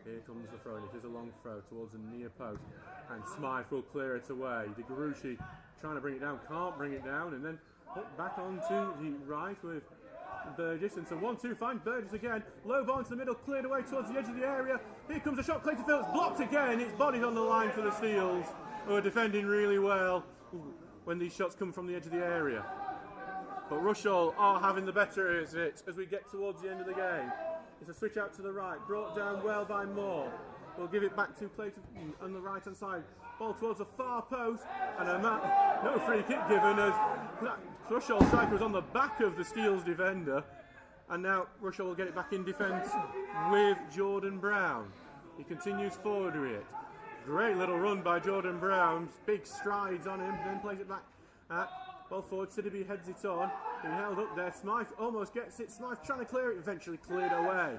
Here comes the throw, and it is a long throw towards the near post. And Smythe will clear it away. DeGarucci trying to bring it down, can't bring it down, and then put back onto the right with Burgess. And so 1-2, find Burgess again. Low ball into the middle, cleared away towards the edge of the area. Here comes a shot, Clayton Phillips blocked again. It's bodied on the line for the Steels, who are defending really well when these shots come from the edge of the area. But Rushall are having the better of it as we get towards the end of the game. It's a switch out to the right, brought down well by Moore. We'll give it back to Clayton on the right hand side. Ball towards the far post, and no free kick given as Rushall striker was on the back of the Steels defender. And now Rushall will get it back in defence with Jordan Brown. He continues forward with it. Great little run by Jordan Brown, big strides on him, then plays it back at ball forward. Sidibe heads it on, being held up there. Smythe almost gets it. Smythe trying to clear it, eventually cleared away.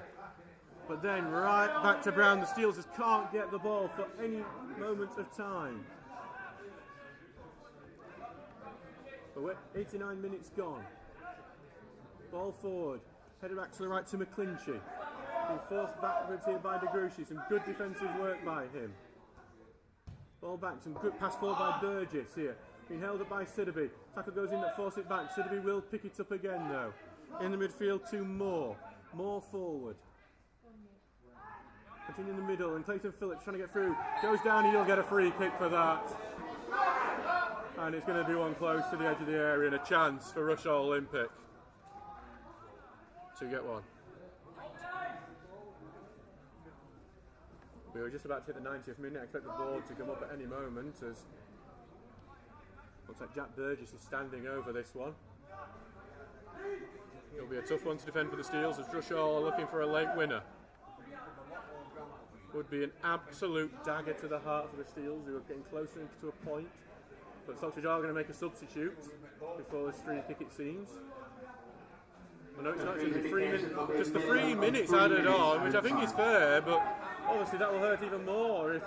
But then right back to Brown. The Steels just can't get the ball for any moment of time. But we're 89 minutes gone. Ball forward, headed back to the right to McClinchy. Being forced backwards here by DeGarucci. Some good defensive work by him. Ball back, some good pass forward by Burgess here. Being held up by Sidibe. Tackle goes in that force it back. Sidibe will pick it up again though. In the midfield to Moore. Moore forward. Continue in the middle, and Clayton Phillips trying to get through. Goes down, he'll get a free kick for that. And it's going to be one close to the edge of the area and a chance for Rushall Olympic to get one. We were just about to hit the 90th minute. I expect the board to come up at any moment as looks like Jack Burgess is standing over this one. It'll be a tough one to defend for the Steels as Rushall are looking for a late winner. Would be an absolute dagger to the heart for the Steels, who are getting closer to a point. But Stocksbridge are going to make a substitute before this free kick, it seems. Well, no, it's not actually 3 minutes, just the 3 minutes added on, which I think is fair, but obviously that will hurt even more if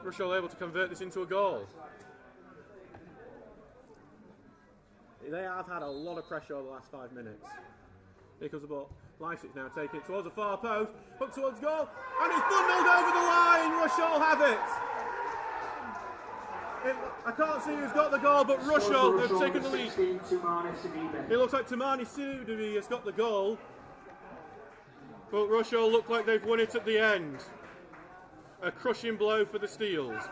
Rushall are able to convert this into a goal. They have had a lot of pressure over the last 5 minutes. Here comes the ball. Lysic's now taking it towards the far post, up towards goal, and it's bundled over the line. Rushall have it. I can't see who's got the goal, but Rushall have taken the lead. It looks like Tamani Sidibe has got the goal, but Rushall look like they've won it at the end. A crushing blow for the Steels.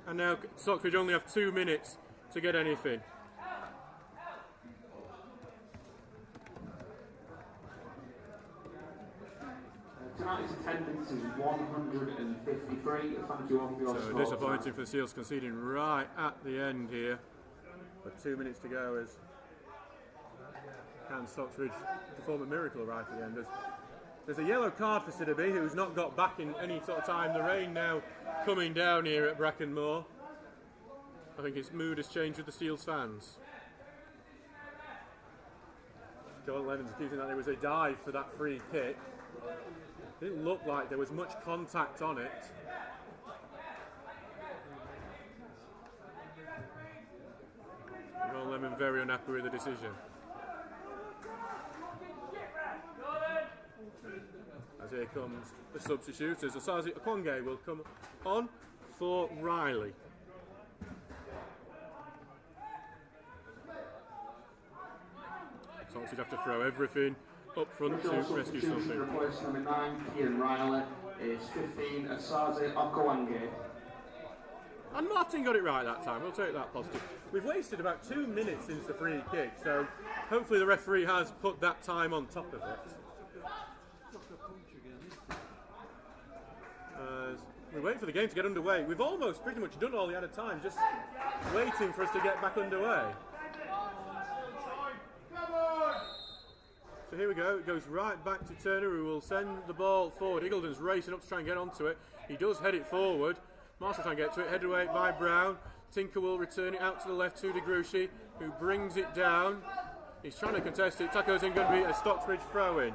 And now Stocksbridge only have 2 minutes to get anything. Tonight's attendance is 153. Thank you all for your support. So disappointing for the Steels, conceding right at the end here. With 2 minutes to go as can Stocksbridge perform a miracle right at the end. There's a yellow card for Sidibe, who's not got back in any sort of time. The rain now coming down here at Brackenmore. I think his mood has changed with the Steels fans. Joel Levins accusing that there was a dive for that free kick. Didn't look like there was much contact on it. Joel Lemon very unhappy with the decision. As here comes the substitute, as Osazi Okwange will come on for Riley. So you'd have to throw everything up front to rescue something. Replace number 9, Kieran Riley, is 15, Osazi Okwange. And Martin got it right that time, we'll take that positive. We've wasted about 2 minutes since the free kick, so hopefully the referee has put that time on top of it. As we wait for the game to get underway, we've almost pretty much done all the added time, just waiting for us to get back underway. So here we go, it goes right back to Turner, who will send the ball forward. Eagleton's racing up to try and get onto it. He does head it forward. Marshall trying to get to it, headed away by Brown. Tinker will return it out to the left to DeGarucci, who brings it down. He's trying to contest it. Tackle is going to be a Stocksbridge throw-in.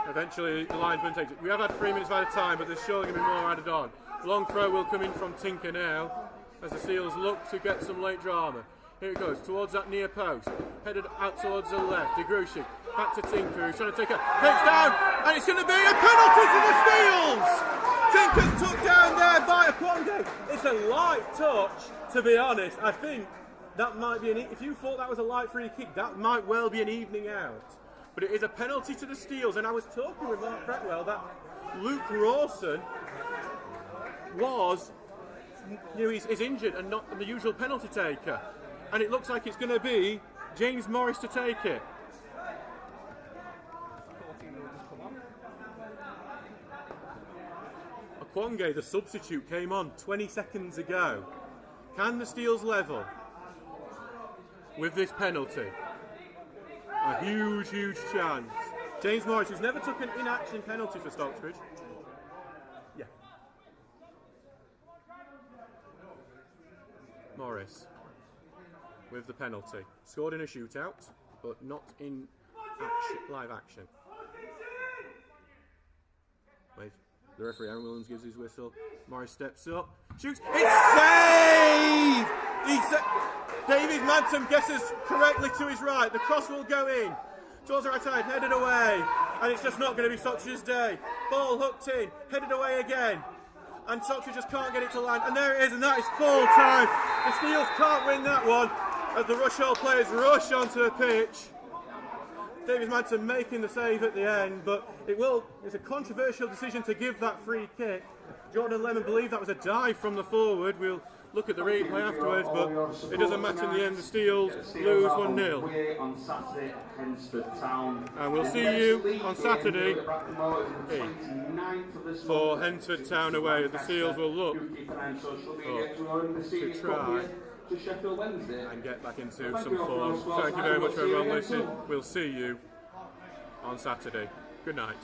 Eventually the linesman takes it. We have had 3 minutes by the time, but there's surely going to be more added on. Long throw will come in from Tinker now, as the Steels look to get some late drama. Here it goes, towards that near post. Headed out towards the left. DeGarucci Back to Tinker, who's trying to take a takes down, and it's going to be a penalty to the Steels! Tinker's took down there by Okwonge. It's a light touch, to be honest. I think that might be if you thought that was a light free kick, that might well be an evening out. But it is a penalty to the Steels, and I was talking with Mark Fretwell that Luke Rawson was, he's injured and not the usual penalty taker. And it looks like it's going to be James Morris to take it. Okwonge, the substitute, came on 20 seconds ago. Can the Steels level with this penalty? A huge, huge chance. James Morris, who's never took an inaction penalty for Stocksbridge. Yeah. Morris with the penalty. Scored in a shootout, but not in live action. Wait. The referee, Aaron Williams, gives his whistle. Morris steps up, shoots. It's saved! Davies Manton guesses correctly to his right. The cross will go in. Towards the right side, headed away. And it's just not going to be Stocksbridge's day. Ball hooked in, headed away again. And Stocksbridge just can't get it to land. And there it is, and that is full time. The Steels can't win that one as the Rushall players rush onto the pitch. Davies Manton making the save at the end, but it's a controversial decision to give that free kick. Jordan Lemon believed that was a dive from the forward. We'll look at the replay afterwards, but it doesn't matter in the end. The Steels lose 1-0. On Saturday at Hensford Town. And we'll see you on Saturday for Hensford Town away. The Steels will look to try and get back into some form. Thank you very much for everyone listening. We'll see you on Saturday. Good night.